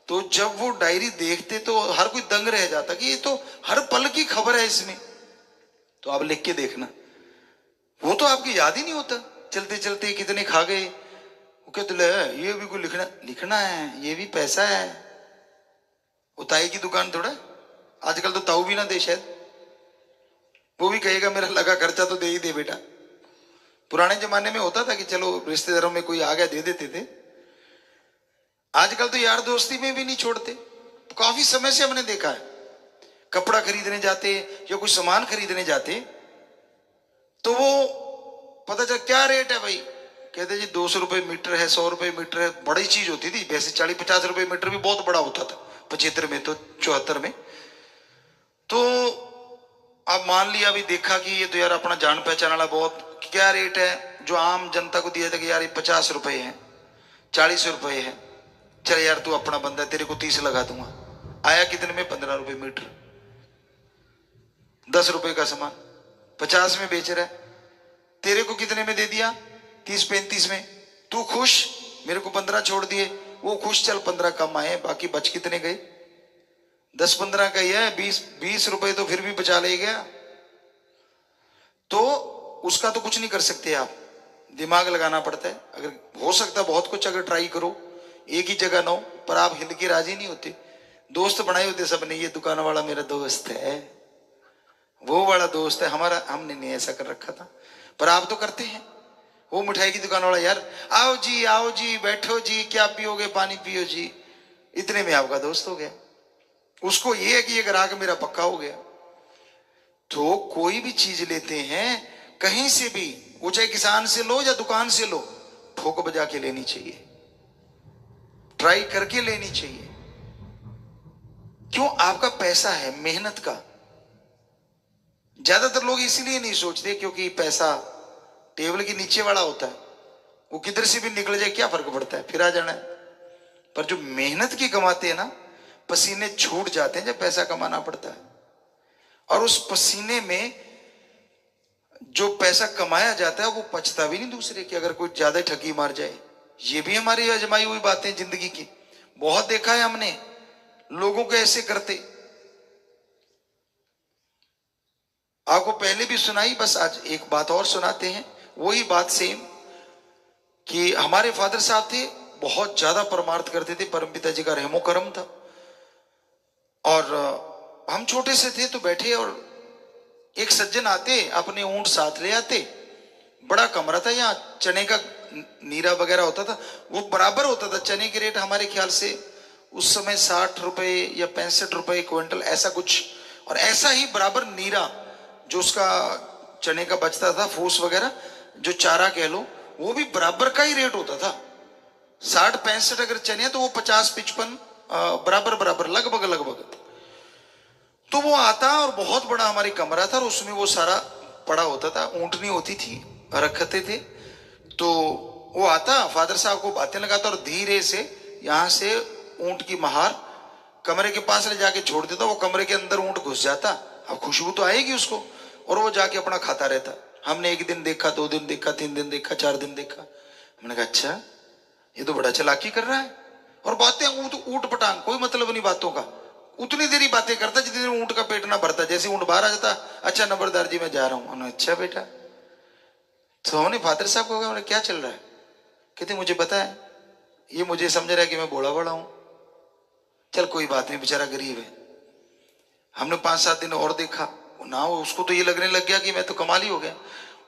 Speaker 1: तो जब वो डायरी देखते तो हर कोई दंग रह जाता कि ये तो हर पल की खबर है इसमें। तो आप लिख के देखना, वो तो आपकी याद ही नहीं होता। चलते चलते कितने खा गए, वो कहते ले ये भी कोई लिखना लिखना है, ये भी पैसा है। वो ताई की दुकान थोड़ा, आजकल तो ताऊ भी ना दे शायद, वो भी कहेगा मेरा लगा खर्चा तो दे ही दे बेटा। पुराने जमाने में होता था कि चलो रिश्तेदारों में कोई आ गया दे देते थे। आजकल तो यार दोस्ती में भी नहीं छोड़ते। काफी समय से हमने देखा है, कपड़ा खरीदने जाते या कुछ सामान खरीदने जाते तो वो पता चल क्या रेट है भाई, कहते जी 200 रुपए मीटर है, 100 रुपए मीटर है। बड़ी चीज होती थी वैसे, 40-50 रुपए मीटर भी बहुत बड़ा होता था 75 में, तो 74 में। तो अब मान लिया अभी देखा कि ये तो यार अपना जान पहचान वाला, बहुत क्या रेट है, जो आम जनता को दिया था कि यार ये 50 रुपए है, 40 रुपए है, चल यार तू अपना बंदा है, तेरे को 30 लगा दूंगा। आया कितने में, 15 रुपए मीटर, 10 रुपए का सामान 50 में बेच रहा है, तेरे को कितने में दे दिया, 30-35 में। तू खुश, मेरे को 15 छोड़ दिए, वो खुश, चल 15 कम आए, बाकी बच कितने गए, 10-15 का ही है, 20 रुपए तो फिर भी बचा ले गया। तो उसका तो कुछ नहीं कर सकते आप, दिमाग लगाना पड़ता है। अगर हो सकता बहुत कुछ, अगर ट्राई करो, एक ही जगह ना हो, पर आप हिल के राजी नहीं होते। दोस्त बनाए होते सबने, ये दुकान वाला मेरा दोस्त है, वो वाला दोस्त है हमारा, हमने नहीं ऐसा कर रखा था, पर आप तो करते हैं। वो मिठाई की दुकान वाला, यार आओ जी बैठो जी, क्या पियोगे, पानी पियो जी, इतने में आपका दोस्त हो गया। उसको ये है कि ये ग्राहक मेरा पक्का हो गया। तो कोई भी चीज लेते हैं कहीं से भी, वो चाहे किसान से लो या दुकान से लो, ठोक बजा के लेनी चाहिए, ट्राई करके लेनी चाहिए। क्यों, आपका पैसा है, मेहनत का। ज्यादातर लोग इसीलिए नहीं सोचते क्योंकि पैसा टेबल के नीचे वाला होता है, वो किधर से भी निकल जाए क्या फर्क पड़ता है, फिर आ जाना है। पर जो मेहनत की कमाते हैं ना, पसीने छूट जाते हैं जब पैसा कमाना पड़ता है। और उस पसीने में जो पैसा कमाया जाता है वो पचता भी नहीं दूसरे की, अगर कोई ज्यादा ठगी मार जाए। ये भी हमारी आजमाई हुई बातें जिंदगी की, बहुत देखा है हमने लोगों को ऐसे करते। आपको पहले भी सुनाई, बस आज एक बात और सुनाते हैं, वही बात सेम, कि हमारे फादर साहब थे, बहुत ज्यादा परमार्थ करते थे, परमपिता जी का रहमो करम था। और हम छोटे से थे तो बैठे, और एक सज्जन आते, अपने ऊंट साथ ले आते। बड़ा कमरा था, यहाँ चने का नीरा वगैरह होता था, वो बराबर होता था। चने के रेट हमारे ख्याल से उस समय 60 रुपए या 65 रुपए क्विंटल, ऐसा कुछ। और ऐसा ही बराबर नीरा जो उसका चने का बचता था, फूस वगैरह, जो चारा कह लो, वो भी बराबर का ही रेट होता था। 60-65 अगर चने तो वो 50-55 बराबर बराबर, लगभग लगभग। तो वो आता, और बहुत बड़ा हमारे कमरा था, और उसमें वो सारा पड़ा होता था, ऊंटनी होती थी, रखते थे। तो वो आता, फादर साहब को बातें लगाता, और धीरे से यहां से ऊंट की महार कमरे के पास ले जाके छोड़ देता। वो कमरे के अंदर ऊंट घुस जाता, अब खुशबू तो आएगी उसको, और वो जाके अपना खाता रहता। हमने 1 दिन देखा, 2 दिन देखा, 3 दिन देखा, 4 दिन देखा। हमने कहा अच्छा, ये तो बड़ा चालाकी कर रहा है। और बातें ऊंट पटांग, कोई मतलब नहीं बातों का। उतनी देर ही बातें करता जितनी देर ऊंट का पेट ना भरता। जैसे ऊंट बाहर आ जाता, अच्छा नंबरदार जी मैं जा रहा हूं। अच्छा बेटा। तो हमने फादर साहब को कहा क्या चल रहा है, कहते मुझे पता है, ये मुझे समझ रहा है कि मैं बोला बड़ा हूं। चल कोई बात नहीं, बेचारा गरीब है। हमने 5-7 दिन और देखा ना, उसको तो ये लगने लग गया कि मैं तो कमाल ही हो गया।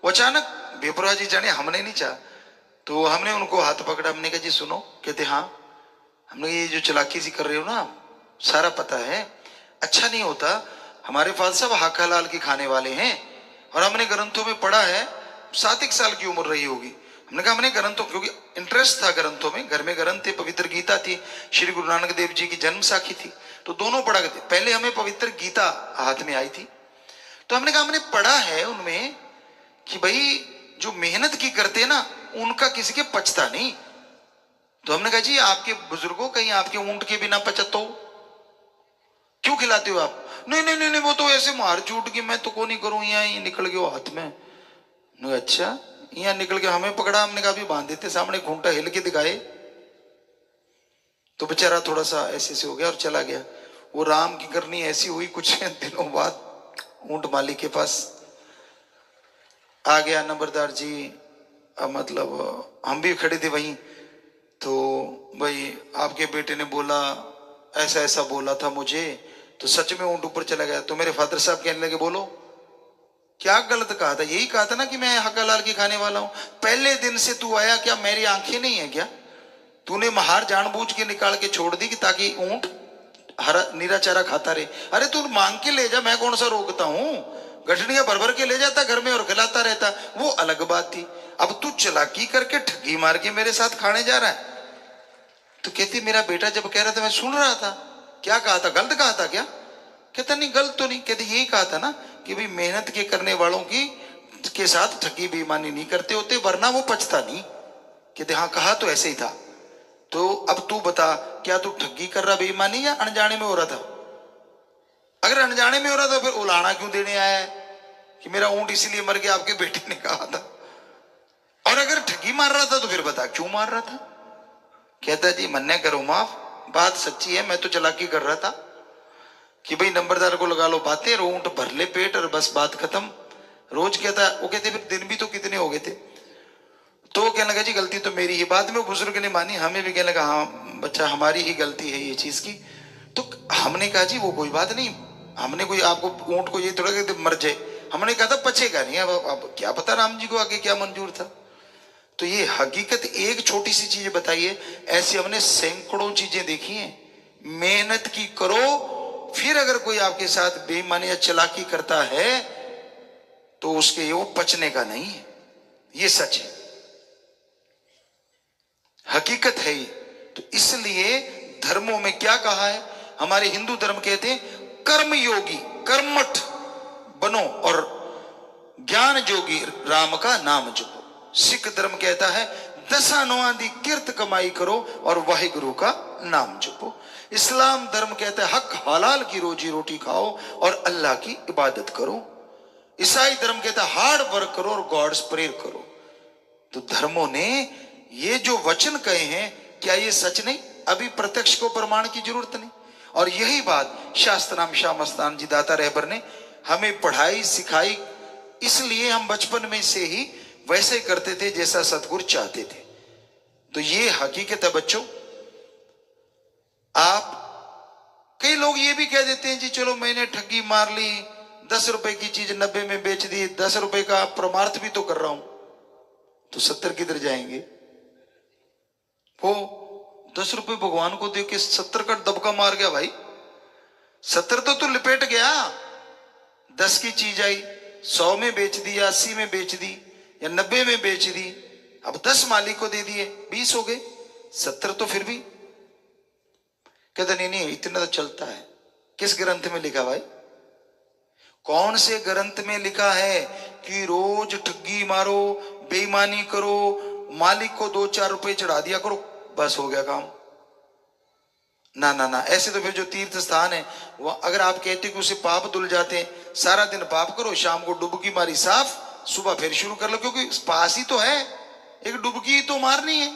Speaker 1: वो अचानक बेपरवाह जी जाने, हमने नहीं चाहा, तो हमने उनको हाथ पकड़ा। हमने कहा जी सुनो, कहते हाँ। हमने ये जो चालाकी सी कर रहे हो ना, सारा पता है, अच्छा नहीं होता। हमारे फादर साहब हाका लाल के खाने वाले हैं, और हमने ग्रंथों में पढ़ा है 7 साल की उम्र रही होगी। हमने कहा हमने ग्रंथों, क्योंकि इंटरेस्ट था ग्रंथों में, घर में ग्रंथ थे, पवित्र गीता थी, श्री गुरु नानक देव जी की जन्म साखी थी, तो दोनों पढ़ा करते। पहले हमें पवित्र गीता हाथ में आई थी, तो हमने कहा हमने पढ़ा है उनमें कि भाई जो मेहनत की करते ना, उनका किसी के पचता नहीं। तो हमने कहा जी आपके बुजुर्गों, कहीं आपके ऊंट के बिना पचत हो, क्यों खिलाते हो आप? नहीं नहीं नहीं, वो तो ऐसे मार चूट की, मैं तो को नहीं करूं, यहाँ निकल गया हाथ में। अच्छा, यहाँ निकल के हमें पकड़ा। हमने कहा भी बांध देते, सामने घूंटा हिल के दिखाए, तो बेचारा थोड़ा सा ऐसे से हो गया और चला गया। वो राम की करनी ऐसी हुई, कुछ दिनों बाद ऊंट मालिक के पास आ गया नंबरदार जी, मतलब हम भी खड़े थे वहीं, तो भाई आपके बेटे ने बोला ऐसा ऐसा बोला था मुझे, तो सच में ऊंट ऊपर चला गया। तो मेरे फादर साहब कहने लगे बोलो क्या गलत कहा था? यही कहा था ना कि मैं हक्का लाल की खाने वाला हूं। पहले दिन से तू आया, क्या मेरी आंखें नहीं है क्या? तूने महार जानबूझ के निकाल के छोड़ दी कि ताकि ऊंट हरा नीरा चारा खाता रहे। अरे तू मांग के ले जा, मैं कौन सा रोकता हूं? गठड़ियां भर भर के ले जाता घर में और खिलाता रहता, वो अलग बात थी। अब तू चालाकी करके ठगी मार के मेरे साथ खाने जा रहा है। तो कहती मेरा बेटा जब कह रहा था मैं सुन रहा था। क्या कहा था? गलत कहा था क्या? कहता नहीं गलत तो नहीं। कहते यही कहा था ना कि भाई मेहनत के करने वालों की के साथ ठगी बेईमानी नहीं करते होते, वरना वो पचता नहीं। कहते हाँ कहा तो ऐसे ही था। तो अब तू बता, क्या तू ठगी कर रहा बेईमानी या अनजाने में हो रहा था? अगर अनजाने में हो रहा था फिर उलाना क्यों देने आया है कि मेरा ऊंट इसीलिए मर गया आपके बेटे ने कहा था? और अगर ठगी मार रहा था तो फिर बता क्यों मार रहा था? कहता जी मन्ने करो माफ, बात सच्ची है, मैं तो चालाकी कर रहा था कि भाई नंबरदार को लगा लो बातें, ऊंट भर ले पेट और बस बात खत्म। रोज कहता, वो कहते फिर दिन भी तो कितने हो गए थे। तो कहने लगा जी गलती तो मेरी ही। बाद में बुजुर्ग ने मानी, हमें भी कहने लगा हाँ बच्चा हमारी ही गलती है ये चीज की। तो हमने कहा जी वो कोई बात नहीं, हमने कोई आपको ऊंट को ये थोड़ा कि मर जाए, हमने कहा था पचेगा नहीं। अब क्या पता राम जी को आगे क्या मंजूर था। तो ये हकीकत एक छोटी सी चीज बताइए, ऐसी हमने सैकड़ों चीजें देखी हैं। मेहनत की करो, फिर अगर कोई आपके साथ बेईमानी या चालाकी करता है तो उसके वो पचने का नहीं है, ये सच है, हकीकत है ये। तो इसलिए धर्मों में क्या कहा है? हमारे हिंदू धर्म कहते हैं कर्मयोगी कर्मठ बनो और ज्ञान जोगी राम का नाम जपो। सिख धर्म कहता है दसा नौआ दी किरत कमाई करो और वाहिगुरु का नाम जपो। इस्लाम धर्म कहता है हक हलाल की रोजी रोटी खाओ और अल्लाह की इबादत करो। ईसाई धर्म कहता है हार्ड वर्क करो और गॉड्स प्रेयर करो। तो धर्मों ने ये जो वचन कहे हैं, क्या ये सच नहीं? अभी प्रत्यक्ष को प्रमाण की जरूरत नहीं। और यही बात शास्त्र नाम शाह मस्तान जी दाता रहबर ने हमें पढ़ाई सिखाई, इसलिए हम बचपन में से ही वैसे करते थे जैसा सतगुरु चाहते थे। तो ये हकीकत है बच्चों। आप कई लोग ये भी कह देते हैं जी चलो मैंने ठगी मार ली, 10 रुपए की चीज 90 में बेच दी, 10 रुपए का परमार्थ भी तो कर रहा हूं, तो 70 किधर जाएंगे? वो 10 रुपए भगवान को दे के 70 का दबका मार गया भाई। 70 तो तू लिपेट गया। 10 की चीज आई 100 में बेच दी या 80 में बेच दी या 90 में बेच दी, अब 10 मालिक को दे दिए, 20 हो गए, 70 तो फिर भी। कहते नहीं नहीं इतना तो चलता है। किस ग्रंथ में लिखा भाई? कौन से ग्रंथ में लिखा है कि रोज ठगी मारो, बेईमानी करो, मालिक को 2-4 रुपए चढ़ा दिया करो, बस हो गया काम? ना ना ना, ऐसे तो फिर जो तीर्थ स्थान है वह अगर आप कहते कि उसे पाप धुल जाते हैं, सारा दिन पाप करो, शाम को डुबकी मारी साफ, सुबह फिर शुरू कर लो, क्योंकि पास ही तो है, एक डुबकी ही तो मारनी है।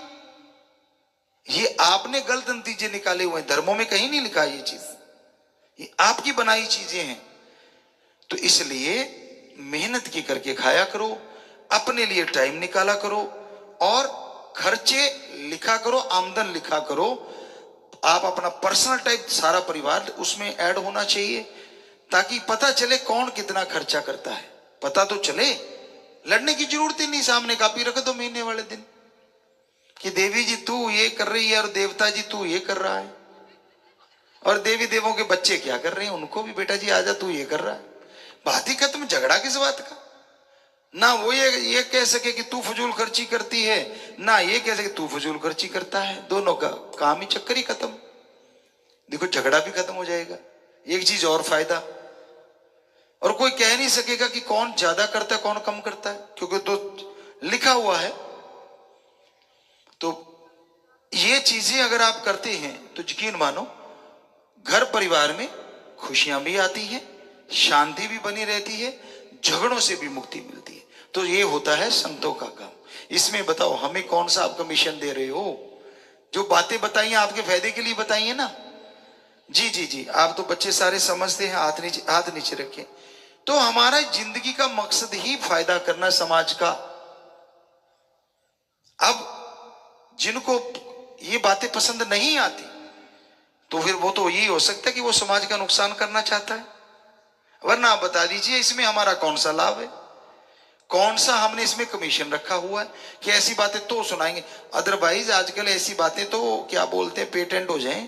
Speaker 1: ये आपने गलत नतीजे निकाले हुए हैं, धर्मों में कहीं नहीं लिखा ये चीज, ये आपकी बनाई चीजें हैं। तो इसलिए मेहनत की करके खाया करो, अपने लिए टाइम निकाला करो और खर्चे लिखा करो, आमदन लिखा करो। आप अपना पर्सनल टाइप सारा परिवार उसमें ऐड होना चाहिए, ताकि पता चले कौन कितना खर्चा करता है, पता तो चले। लड़ने की जरूरत ही नहीं, सामने कापी रख दो महीने वाले दिन कि देवी जी तू ये कर रही है और देवता जी तू ये कर रहा है, और देवी देवों के बच्चे क्या कर रहे हैं उनको भी बेटा जी आजा तू ये कर रहा है। बात ही खत्म, झगड़ा किस बात का? ना वो ये कह सके कि तू फजूल खर्ची करती है, ना ये कह सके तू फजूल खर्ची करता है, दोनों का काम ही चक्कर ही खत्म। देखो झगड़ा भी खत्म हो जाएगा। एक चीज और फायदा, और कोई कह नहीं सकेगा कि कौन ज्यादा करता है कौन कम करता है, क्योंकि तो लिखा हुआ है। तो ये चीजें अगर आप करते हैं तो यकीन मानो घर परिवार में खुशियां भी आती हैं, शांति भी बनी रहती है, झगड़ों से भी मुक्ति मिलती है। तो ये होता है संतों का काम। इसमें बताओ हमें कौन सा आप कमीशन दे रहे हो? जो बातें बताई हैं आपके फायदे के लिए बताई है ना? जी जी जी, आप तो बच्चे सारे समझते हैं, हाथ नीचे रखें। तो हमारा जिंदगी का मकसद ही फायदा करना समाज का। अब जिनको ये बातें पसंद नहीं आती तो फिर वो तो यही हो सकता है कि वो समाज का नुकसान करना चाहता है। वरना आप बता दीजिए इसमें हमारा कौन सा लाभ है, कौन सा हमने इसमें कमीशन रखा हुआ है कि ऐसी बातें तो सुनाएंगे। अदरवाइज आजकल ऐसी बातें तो क्या बोलते हैं पेटेंट हो जाएं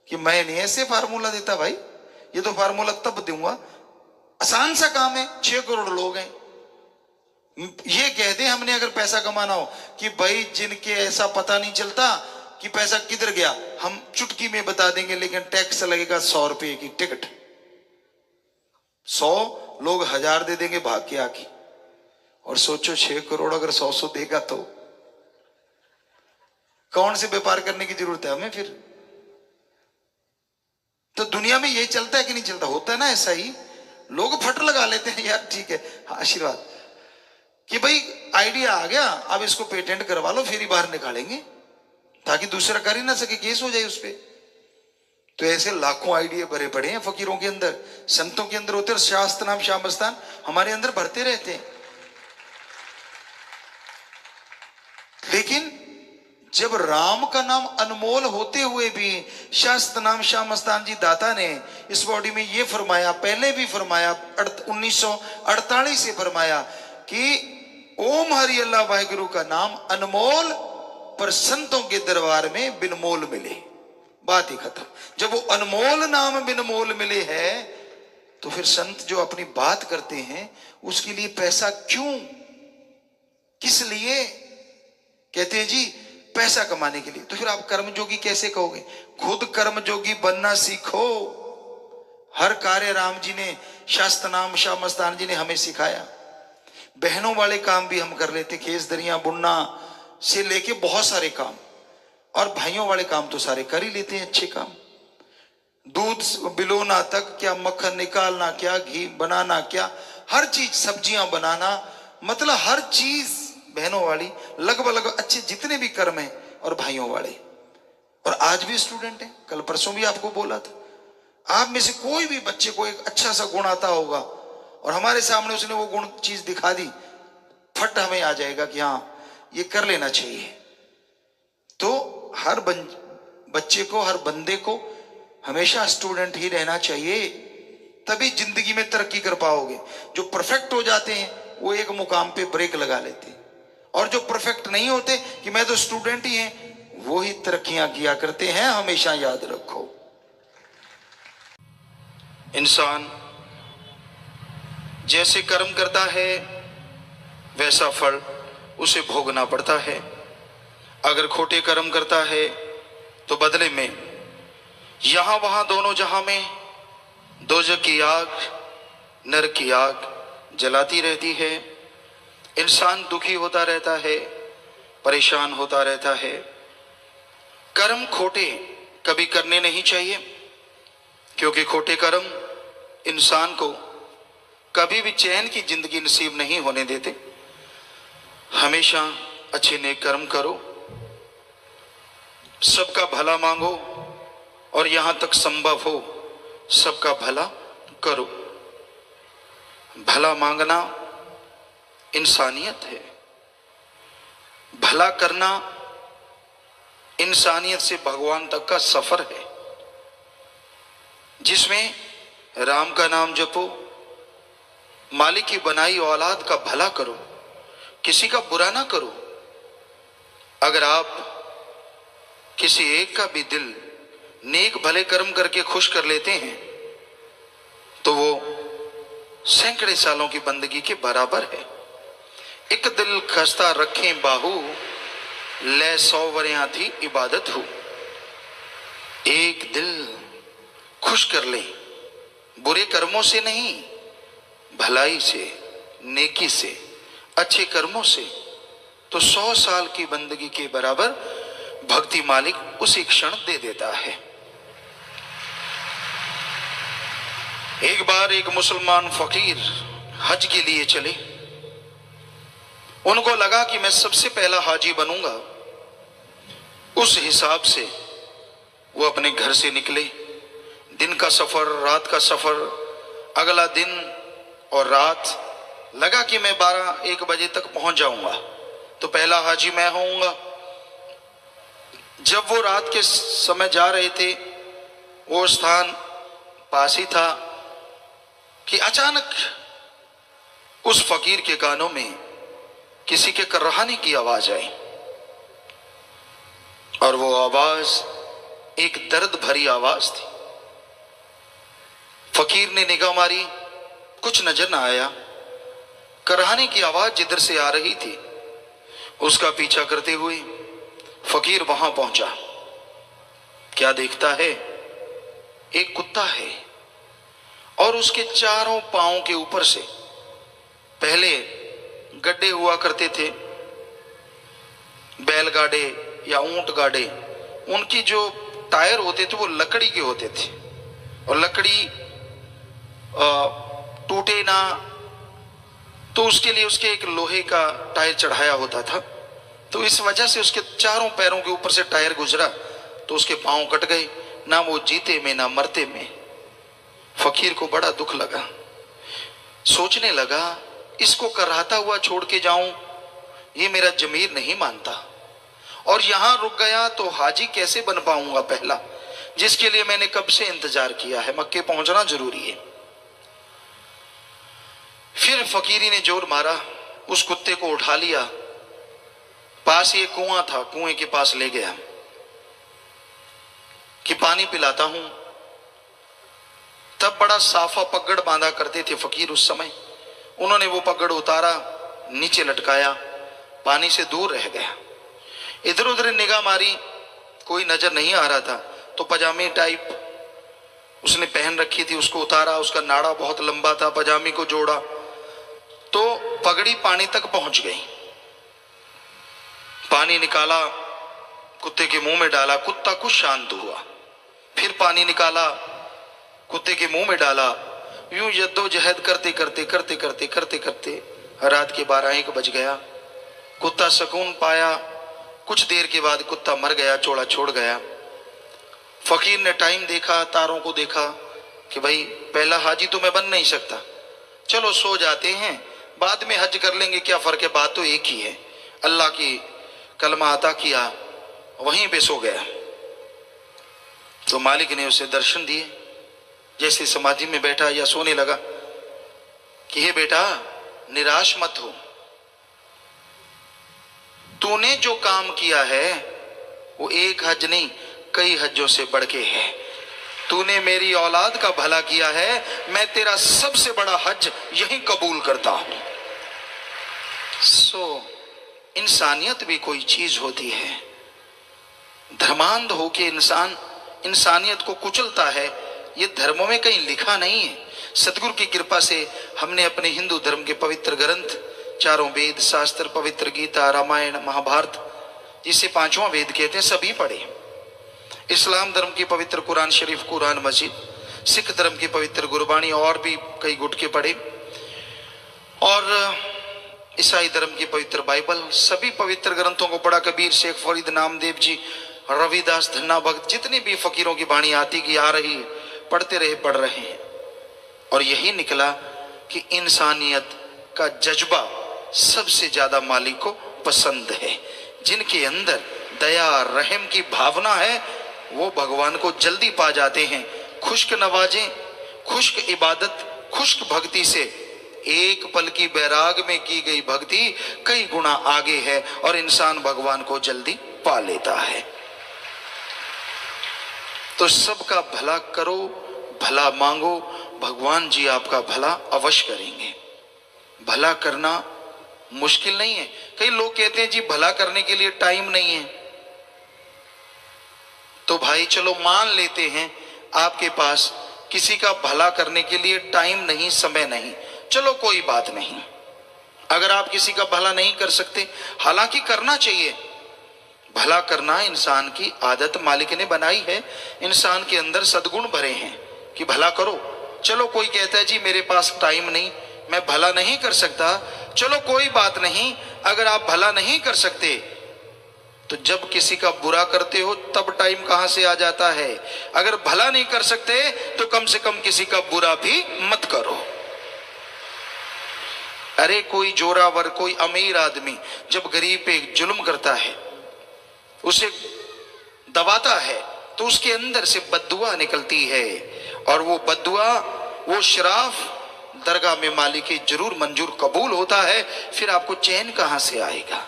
Speaker 1: कि मैं नहीं ऐसे फार्मूला देता भाई, ये तो फार्मूला तब दूंगा। आसान सा काम है, 6 करोड़ लोग हैं, ये कह दें हमने अगर पैसा कमाना हो कि भाई जिनके ऐसा पता नहीं चलता कि पैसा किधर गया, हम चुटकी में बता देंगे, लेकिन टैक्स लगेगा 100 रुपए की टिकट। 100 लोग 1000 दे देंगे भाग के आके। और सोचो 6 करोड़ अगर 100 देगा तो कौन से व्यापार करने की जरूरत है हमें फिर। तो दुनिया में ये चलता है कि नहीं चलता, होता है ना ऐसा ही। लोग फट लगा लेते हैं यार ठीक है आशीर्वाद कि भाई आइडिया आ गया, अब इसको पेटेंट करवा लो फिर ही बाहर निकालेंगे ताकि दूसरा कर ही ना सके, केस हो जाए उस पर। तो ऐसे लाखों आइडिया भरे पड़े हैं फकीरों के अंदर, संतों के अंदर होते हैं, शास्त्र नाम शामस्तान हमारे अंदर भरते रहते हैं। लेकिन जब राम का नाम अनमोल होते हुए भी शास्त्र नाम श्यामस्तान जी दाता ने इस बॉडी में ये फरमाया, पहले भी फरमाया 1948 से फरमाया कि ओम हरि अल्लाह वाहिगुरु का नाम अनमोल पर संतों के दरबार में बिनमोल मिले। बात ही खत्म। जब वो अनमोल नाम बिनमोल मिले है तो फिर संत जो अपनी बात करते हैं उसके लिए पैसा क्यों, किस लिए? कहते हैं जी पैसा कमाने के लिए। तो फिर आप कर्मयोगी कैसे कहोगे? खुद कर्मयोगी बनना सीखो। हर कार्य राम जी ने, शास्त्र नाम श्यामस्तान जी ने हमें सिखाया। बहनों वाले काम भी हम कर लेते, खेस दरिया बुनना से लेके बहुत सारे काम, और भाइयों वाले काम तो सारे कर ही लेते हैं अच्छे काम। दूध बिलोना तक क्या, मक्खन निकालना क्या, घी बनाना क्या, हर चीज, सब्जियां बनाना, मतलब हर चीज बहनों वाली लगभग अच्छे जितने भी कर्म हैं, और भाइयों वाले। और आज भी स्टूडेंट हैं, कल परसों भी आपको बोला था। आप में से कोई भी बच्चे को एक अच्छा सा गुण आता होगा और हमारे सामने उसने वो गुण चीज दिखा दी, फट हमें आ जाएगा कि हाँ ये कर लेना चाहिए। तो हर बच्चे को, हर बंदे को हमेशा स्टूडेंट ही रहना चाहिए, तभी जिंदगी में तरक्की कर पाओगे। जो परफेक्ट हो जाते हैं वो एक मुकाम पे ब्रेक लगा लेते हैं, और जो परफेक्ट नहीं होते कि मैं तो स्टूडेंट ही हैं, वो ही तरक्कियां किया करते हैं। हमेशा याद रखो, इंसान जैसे कर्म करता है वैसा फल उसे भोगना पड़ता है। अगर खोटे कर्म करता है तो बदले में यहां वहां दोनों जहां में दोजख की आग, नरक की आग जलाती रहती है। इंसान दुखी होता रहता है, परेशान होता रहता है। कर्म खोटे कभी करने नहीं चाहिए, क्योंकि खोटे कर्म इंसान को कभी भी चैन की जिंदगी नसीब नहीं होने देते। हमेशा अच्छे नेक कर्म करो, सबका भला मांगो, और यहां तक संभव हो सबका भला करो। भला मांगना इंसानियत है, भला करना इंसानियत से भगवान तक का सफर है, जिसमें राम का नाम जपो, मालिक की बनाई औलाद का भला करो, किसी का बुरा ना करो। अगर आप किसी एक का भी दिल नेक भले कर्म करके खुश कर लेते हैं तो वो सैकड़े सालों की बंदगी के बराबर है। एक दिल खस्ता रखें बाहू, ले 100 वरियां थी इबादत हो। एक दिल खुश कर ले, बुरे कर्मों से नहीं, भलाई से, नेकी से, अच्छे कर्मों से, तो 100 साल की बंदगी के बराबर भक्ति मालिक उसी क्षण दे देता है। एक बार एक मुसलमान फकीर हज के लिए चले। उनको लगा कि मैं सबसे पहला हाजी बनूंगा। उस हिसाब से वो अपने घर से निकले। दिन का सफर, रात का सफर, अगला दिन और रात लगा कि मैं 12-1 बजे तक पहुंच जाऊंगा तो पहला हाजी मैं होऊंगा। जब वो रात के समय जा रहे थे, वो स्थान पास ही था कि अचानक उस फकीर के कानों में किसी के कर्राहने की आवाज आई और वो आवाज एक दर्द भरी आवाज थी। फकीर ने निगाह मारी, कुछ नजर ना आया। कर्राहने की आवाज जिधर से आ रही थी उसका पीछा करते हुए फकीर वहां पहुंचा। क्या देखता है, एक कुत्ता है और उसके चारों पांवों के ऊपर से पहले गड्ढे हुआ करते थे, बैलगाड़े या ऊंट गाड़े, उनकी जो टायर होते थे वो लकड़ी के होते थे और लकड़ी टूटे ना तो उसके लिए उसके एक लोहे का टायर चढ़ाया होता था। तो इस वजह से उसके चारों पैरों के ऊपर से टायर गुजरा तो उसके पांव कट गए, ना वो जीते में ना मरते में। फकीर को बड़ा दुख लगा, सोचने लगा इसको कराहता हुआ छोड़ के जाऊं, ये मेरा जमीर नहीं मानता, और यहां रुक गया तो हाजी कैसे बन पाऊंगा पहला, जिसके लिए मैंने कब से इंतजार किया है। मक्के पहुंचना जरूरी है। फिर फकीरी ने जोर मारा, उस कुत्ते को उठा लिया, पास ही एक कुआं था, कुएं के पास ले गया कि पानी पिलाता हूं। तब बड़ा साफा पगड़ बांधा करते थे फकीर उस समय। उन्होंने वो पगड़ उतारा, नीचे लटकाया, पानी से दूर रह गया। इधर उधर निगाह मारी, कोई नजर नहीं आ रहा था, तो पजामे टाइप उसने पहन रखी थी, उसको उतारा। उसका नाड़ा बहुत लंबा था, पजामे को जोड़ा तो पगड़ी पानी तक पहुंच गई। पानी निकाला, कुत्ते के मुंह में डाला, कुत्ता कुछ शांत हुआ। फिर पानी निकाला, कुत्ते के मुंह में डाला। यूं जद्दोजहद करते करते करते करते करते करते रात के 12-1 बज गया। कुत्ता सुकून पाया। कुछ देर के बाद कुत्ता मर गया, चोड़ा छोड़ गया। फकीर ने टाइम देखा, तारों को देखा कि भाई पहला हाजी तो मैं बन नहीं सकता, चलो सो जाते हैं, बाद में हज कर लेंगे, क्या फर्क है, बात तो एक ही है। अल्लाह की कलमा अता किया, वहीं पे सो गया। तो मालिक ने उसे दर्शन दिए। जैसे समाधि में बैठा या सोने लगा कि हे बेटा निराश मत हो, तूने जो काम किया है वो एक हज नहीं कई हज्जों से बढ़ के है। तूने मेरी औलाद का भला किया है, मैं तेरा सबसे बड़ा हज यही कबूल करता हूं। इंसानियत भी कोई चीज होती है। धर्मांध होके इंसान इंसानियत को कुचलता है, ये धर्मों में कहीं लिखा नहीं है। सतगुरु की कृपा से हमने अपने हिंदू धर्म के पवित्र ग्रंथ, चारों वेद शास्त्र, पवित्र गीता, रामायण, महाभारत, जिसे 5वां वेद कहते हैं, सभी पढ़े। इस्लाम धर्म की पवित्र कुरान शरीफ, कुरान मजीद, सिख धर्म की पवित्र गुरबाणी और भी कई गुटके पढ़े, और ईसाई धर्म की पवित्र बाइबल, सभी पवित्र ग्रंथों को पढ़ा। कबीर, शेख फरीद, नामदेव जी, रविदास, धन्ना भक्त, जितनी भी फकीरों की बाणी आती की आ रही, पढ़ते रहे, पढ़ रहे हैं। और यही निकला कि इंसानियत का जज्बा सबसे ज्यादा मालिक को पसंद है। जिनके अंदर दया रहम की भावना है वो भगवान को जल्दी पा जाते हैं। खुश्क नवाजें, खुश्क इबादत, खुश्क भक्ति से एक पल की बैराग में की गई भक्ति कई गुना आगे है और इंसान भगवान को जल्दी पा लेता है। तो सबका भला करो, भला मांगो, भगवान जी आपका भला अवश्य करेंगे। भला करना मुश्किल नहीं है। कई लोग कहते हैं जी भला करने के लिए टाइम नहीं है, तो भाई चलो मान लेते हैं आपके पास किसी का भला करने के लिए टाइम नहीं, समय नहीं, चलो कोई बात नहीं। अगर आप किसी का भला नहीं कर सकते, हालांकि करना चाहिए, भला करना इंसान की आदत मालिक ने बनाई है। इंसान के अंदर सद्गुण भरे हैं कि भला करो। चलो कोई कहता है जी मेरे पास टाइम नहीं, मैं भला नहीं कर सकता, चलो कोई बात नहीं। अगर आप भला नहीं कर सकते तो जब किसी का बुरा करते हो तब टाइम कहां से आ जाता है। अगर भला नहीं कर सकते तो कम से कम किसी का बुरा भी मत करो। अरे कोई जोरावर, कोई अमीर आदमी जब गरीब पे जुल्म करता है, उसे दबाता है, तो उसके अंदर से बद्दुआ निकलती है, और वो बद्दुआ, वो शराफ दरगाह में मालिक की जरूर मंजूर कबूल होता है। फिर आपको चैन कहां से आएगा?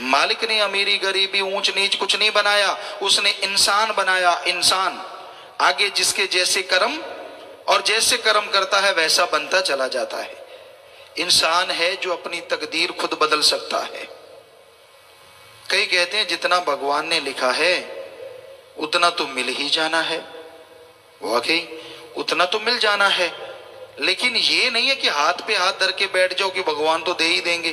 Speaker 1: मालिक ने अमीरी गरीबी ऊंच नीच कुछ नहीं बनाया, उसने इंसान बनाया। इंसान आगे जिसके जैसे कर्म, और जैसे कर्म करता है वैसा बनता चला जाता है। इंसान है जो अपनी तकदीर खुद बदल सकता है। कई कहते हैं जितना भगवान ने लिखा है उतना तो मिल ही जाना है। वाकई उतना तो मिल जाना है, लेकिन ये नहीं है कि हाथ पे हाथ धर के बैठ जाओ कि भगवान तो दे ही देंगे।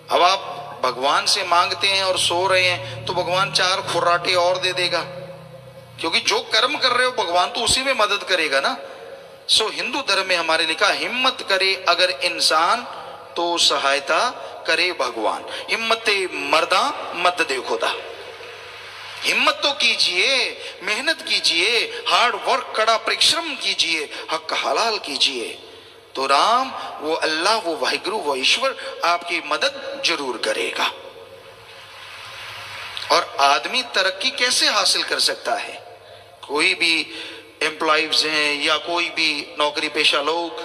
Speaker 1: अब आप भगवान से मांगते हैं और सो रहे हैं तो भगवान 4 खुर्राटे और दे देगा, क्योंकि जो कर्म कर रहे हो भगवान तो उसी में मदद करेगा ना। सो हिंदू धर्म में हमारे लिखा, हिम्मत करे अगर इंसान तो सहायता करे भगवान। हिम्मते मर्दा मत दे खुदा। हिम्मत तो कीजिए, मेहनत कीजिए, हार्ड वर्क, कड़ा परिश्रम कीजिए, हक हलाल कीजिए, तो राम, वो अल्लाह, वो वाहिगुरु, वो ईश्वर आपकी मदद जरूर करेगा। और आदमी तरक्की कैसे हासिल कर सकता है? कोई भी एम्प्लॉइज हैं या कोई भी नौकरी पेशा लोग,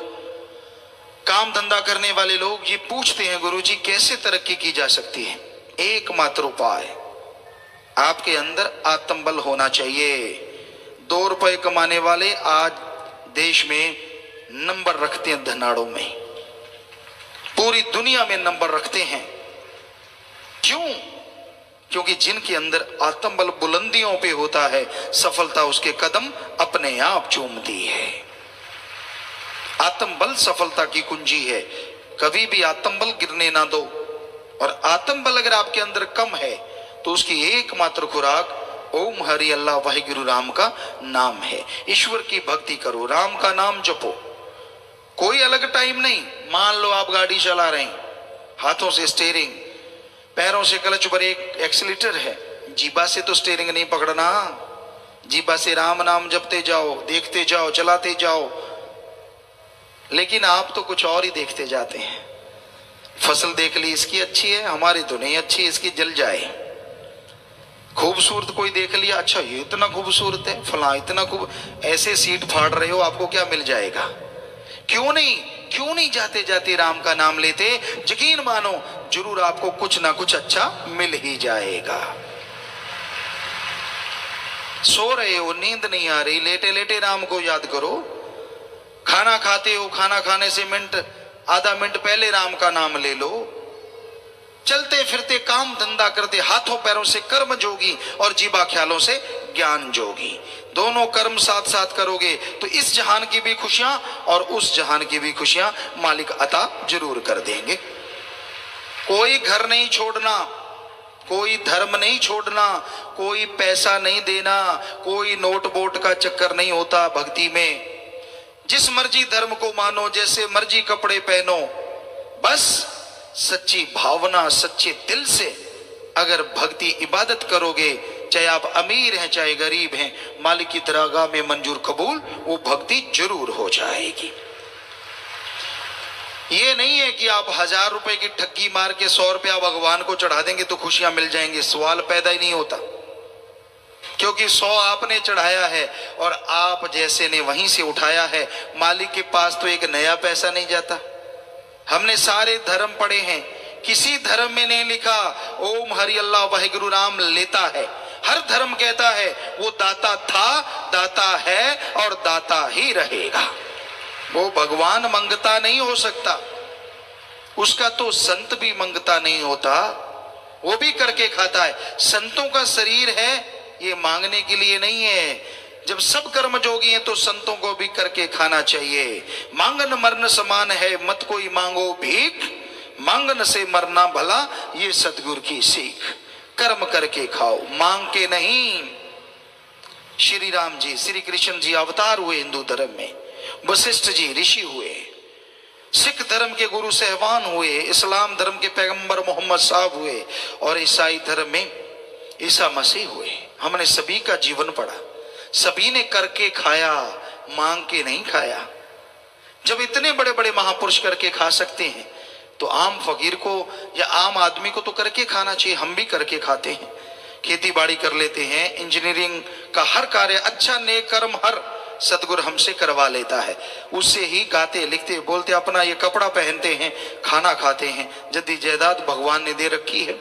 Speaker 1: काम धंधा करने वाले लोग, ये पूछते हैं गुरुजी कैसे तरक्की की जा सकती है? एकमात्र उपाय, आपके अंदर आत्मबल होना चाहिए। 2 रुपए कमाने वाले आज देश में नंबर रखते हैं धनाड़ों में, पूरी दुनिया में नंबर रखते हैं। क्यों? क्योंकि जिनके अंदर आत्मबल बुलंदियों पे होता है, सफलता उसके कदम अपने आप चूमती है। आत्मबल सफलता की कुंजी है। कभी भी आत्मबल गिरने ना दो। और आत्मबल अगर आपके अंदर कम है तो उसकी एकमात्र खुराक ओम हरि अल्लाह वाहिगुरु राम का नाम है। ईश्वर की भक्ति करो, राम का नाम जपो। कोई अलग टाइम नहीं। मान लो आप गाड़ी चला रहे हैं, हाथों से स्टीयरिंग, पैरों से क्लच ब्रेक, एक्सीलेटर है, जीभा से तो स्टीयरिंग नहीं पकड़ना। जीभा से राम नाम जपते जाओ, देखते जाओ, चलाते जाओ। लेकिन आप तो कुछ और ही देखते जाते हैं। फसल देख ली, इसकी अच्छी है, हमारी तो नहीं अच्छी, इसकी जल जाए। खूबसूरत कोई देख लिया, अच्छा ये इतना खूबसूरत है, फला इतना खूब, ऐसे सीट फाड़ रहे हो, आपको क्या मिल जाएगा? क्यों नहीं जाते जाते राम का नाम लेते? यकीन मानो जरूर आपको कुछ ना कुछ अच्छा मिल ही जाएगा। सो रहे हो, नींद नहीं आ रही, लेटे लेटे राम को याद करो। खाना खाते हो, खाना खाने से आधा मिनट पहले राम का नाम ले लो। चलते फिरते काम धंधा करते, हाथों पैरों से कर्म जोगी और जीवा ख्यालों से ज्ञान जोगी। दोनों कर्म साथ साथ करोगे तो इस जहान की भी खुशियां और उस जहान की भी खुशियां मालिक अता जरूर कर देंगे। कोई घर नहीं छोड़ना, कोई धर्म नहीं छोड़ना, कोई पैसा नहीं देना, कोई नोट बोट का चक्कर नहीं होता भक्ति में। जिस मर्जी धर्म को मानो, जैसे मर्जी कपड़े पहनो, बस सच्ची भावना, सच्चे दिल से अगर भक्ति इबादत करोगे, चाहे आप अमीर हैं चाहे गरीब हैं, मालिक की दरगाह में मंजूर कबूल वो भक्ति जरूर हो जाएगी। ये नहीं है कि आप 1000 रुपए की ठगी मार के 100 रुपया भगवान को चढ़ा देंगे तो खुशियां मिल जाएंगी। सवाल पैदा ही नहीं होता, क्योंकि 100 आपने चढ़ाया है और आप जैसे ने वहीं से उठाया है। मालिक के पास तो एक नया पैसा नहीं जाता। हमने सारे धर्म पढ़े हैं, किसी धर्म में नहीं लिखा ओम हरि अल्लाह वाहिगुरु राम लेता है। हर धर्म कहता है वो दाता था, दाता है और दाता ही रहेगा। वो भगवान मंगता नहीं हो सकता, उसका तो संत भी मंगता नहीं होता, वो भी करके खाता है। संतों का शरीर है, ये मांगने के लिए नहीं है। जब सब कर्म जोगी हैं तो संतों को भी करके खाना चाहिए। मांगन मरण समान है, मत कोई मांगो भीख, मांगन से मरना भला, ये सतगुरु की सीख। कर्म करके खाओ, मांग के नहीं। श्री राम जी, श्री कृष्ण जी अवतार हुए हिंदू धर्म में, वशिष्ठ जी ऋषि हुए, सिख धर्म के गुरु सहवान हुए, इस्लाम धर्म के पैगंबर मोहम्मद साहब हुए, और ईसाई धर्म में ईसा मसीह हुए। हमने सभी का जीवन पढ़ा, सभी ने करके खाया, मांग के नहीं खाया। जब इतने बड़े बड़े महापुरुष करके खा सकते हैं तो आम फकीर को या आम आदमी को तो करके खाना चाहिए। हम भी करके खाते हैं, खेती बाड़ी कर लेते हैं, इंजीनियरिंग का हर कार्य, अच्छा नेक कर्म हर सदगुरु हमसे करवा लेता है। उससे ही गाते लिखते बोलते अपना ये कपड़ा पहनते हैं, खाना खाते हैं, जद्दी जायदाद भगवान ने दे रखी है।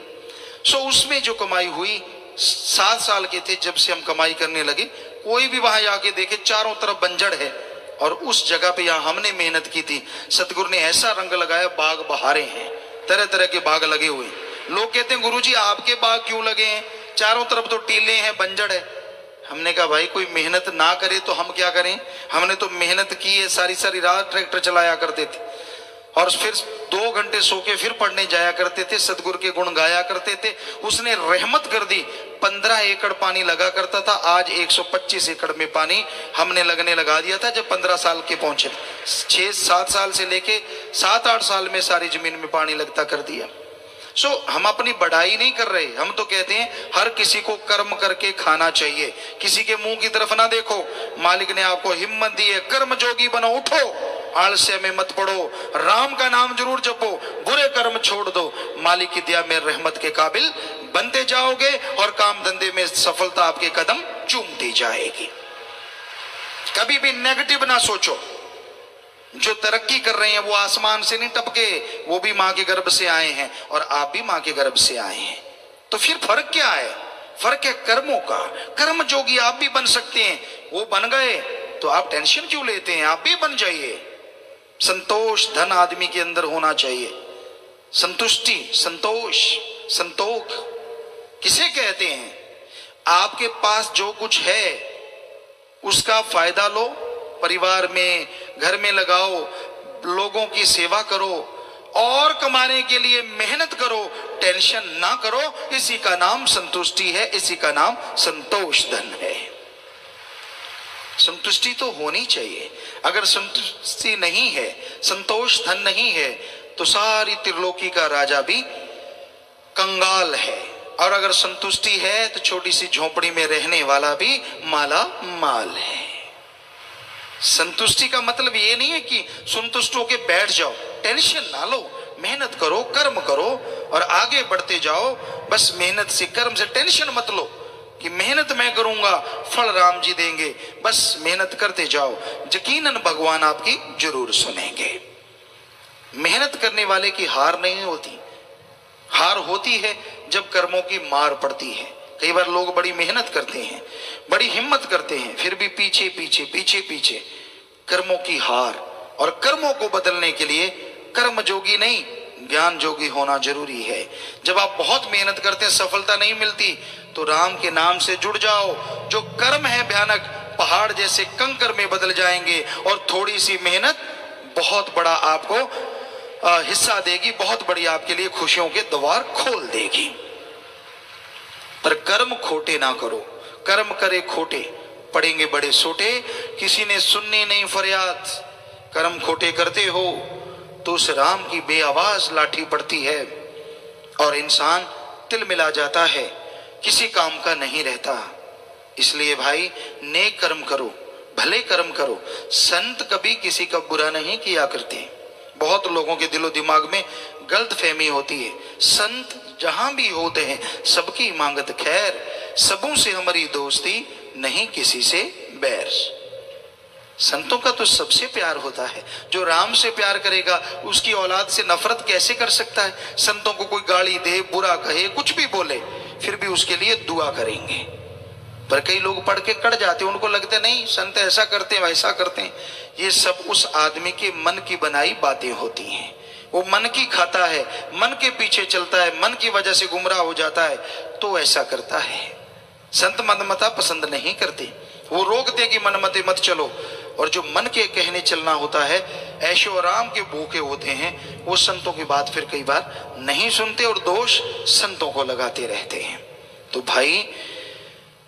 Speaker 1: सो उसमें जो कमाई हुई, 7 साल के थे जब से हम कमाई करने लगे, कोई भी वहां जाके देखे चारों तरफ बंजर है, और उस जगह पे यहाँ हमने मेहनत की थी, सतगुरु ने ऐसा रंग लगाया, बाग बहारे हैं, तरह तरह के बाग लगे हुए। लोग कहते हैं गुरुजी आपके बाग क्यों लगे हैं, चारों तरफ तो टीले हैं, बंजर है। हमने कहा भाई कोई मेहनत ना करे तो हम क्या करें, हमने तो मेहनत की है, सारी सारी रात ट्रैक्टर चलाया करते थे और फिर 2 घंटे सो के फिर पढ़ने जाया करते थे, सतगुरु के गुण गाया करते थे। उसने रहमत कर दी, 15 एकड़ पानी लगा करता था, आज 125 एकड़ में पानी हमने लगने लगा दिया था जब 15 साल के पहुंचे। 6-7 साल से लेके 7-8 साल में सारी जमीन में पानी लगता कर दिया। सो हम अपनी बढ़ाई नहीं कर रहे, हम तो कहते हैं हर किसी को कर्म करके खाना चाहिए, किसी के मुंह की तरफ ना देखो। मालिक ने आपको हिम्मत दी है, कर्म जोगी बनो, उठो, आलस्य में मत पड़ो, राम का नाम जरूर जपो, बुरे कर्म छोड़ दो, मालिक की दया में रहमत के काबिल बनते जाओगे और काम धंधे में सफलता आपके कदम चूमती जाएगी। कभी भी नेगेटिव ना सोचो। जो तरक्की कर रहे हैं वो आसमान से नहीं टपके, वो भी मां के गर्भ से आए हैं और आप भी मां के गर्भ से आए हैं। तो फिर फर्क क्या है, फर्क है कर्मों का। कर्म जोगी आप भी बन सकते हैं, वो बन गए तो आप टेंशन क्यों लेते हैं, आप भी बन जाइए। संतोष धन आदमी के अंदर होना चाहिए, संतुष्टि, संतोष, संतोख किसे कहते हैं? आपके पास जो कुछ है उसका फायदा लो, परिवार में घर में लगाओ, लोगों की सेवा करो और कमाने के लिए मेहनत करो, टेंशन ना करो। इसी का नाम संतुष्टि है, इसी का नाम संतोष धन है। संतुष्टि तो होनी चाहिए। अगर संतुष्टि नहीं है, संतोष धन नहीं है, तो सारी त्रिलोकी का राजा भी कंगाल है, और अगर संतुष्टि है तो छोटी सी झोपड़ी में रहने वाला भी माला माल है। संतुष्टि का मतलब ये नहीं है कि संतुष्ट होके बैठ जाओ, टेंशन ना लो, मेहनत करो, कर्म करो और आगे बढ़ते जाओ। बस मेहनत से, कर्म से टेंशन मत लो कि मेहनत मैं करूंगा फल राम जी देंगे। बस मेहनत करते जाओ, यकीनन भगवान आपकी जरूर सुनेंगे। मेहनत करने वाले की हार नहीं होती, हार होती है जब कर्मों की मार पड़ती है। कई बार लोग बड़ी मेहनत करते हैं, बड़ी हिम्मत करते हैं, फिर भी पीछे पीछे पीछे पीछे, कर्मों की हार। और कर्मों को बदलने के लिए कर्म जोगी नहीं, ज्ञान जोगी होना जरूरी है। जब आप बहुत मेहनत करते हैं, सफलता नहीं मिलती, तो राम के नाम से जुड़ जाओ। जो कर्म है भयानक, पहाड़ जैसे कंकर में बदल जाएंगे, और थोड़ी सी मेहनत बहुत बड़ा आपको हिस्सा देगी, बहुत बड़ी आपके लिए खुशियों के द्वार खोल देगी। पर कर्म खोटे ना करो, कर्म करे खोटे पड़ेंगे बड़े सोटे, किसी ने सुननी नहीं फरियाद। कर्म खोटे करते हो तो उस राम की बेआवाज लाठी पड़ती है और इंसान तिल मिला जाता है, किसी काम का नहीं रहता। इसलिए भाई नेक कर्म करो, भले कर्म करो। संत कभी किसी का बुरा नहीं किया करते। बहुत लोगों के दिलो दिमाग में गलत फहमी होती है, संत जहां भी होते हैं सबकी मांगत खैर, सबों से हमारी दोस्ती, नहीं किसी से बैर। संतों का तो सबसे प्यार होता है। जो राम से प्यार करेगा उसकी औलाद से नफरत कैसे कर सकता है? संतों को कोई गाली दे, बुरा कहे, कुछ भी बोले, फिर भी उसके लिए दुआ करेंगे। पर कई लोग पढ़ के कट जाते हैं, उनको लगता नहीं संत ऐसा करते हैं वैसा करते हैं। ये सब उस आदमी के मन की बनाई बातें होती हैं। वो मन की खाता है, मन के पीछे चलता है, मन की वजह से गुमराह हो जाता है, तो ऐसा करता है। संत मनमता पसंद नहीं करते, वो रोकते हैं कि मनमते मत चलो। और जो मन के कहने चलना होता है, ऐशो आराम के भूखे होते हैं, वो संतों की बात फिर कई बार नहीं सुनते और दोष संतों को लगाते रहते हैं। तो भाई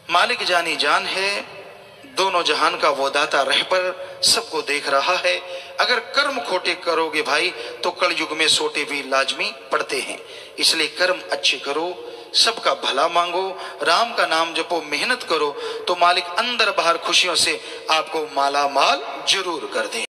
Speaker 1: मालिक जानी जान है, दोनों जहान का वो दाता रहबर सबको देख रहा है। अगर कर्म खोटे करोगे भाई तो कलयुग में सोटे भी लाजमी पड़ते हैं। इसलिए कर्म अच्छे करो, सबका भला मांगो, राम का नाम जपो, मेहनत करो, तो मालिक अंदर बाहर खुशियों से आपको माला माल जरूर कर दे।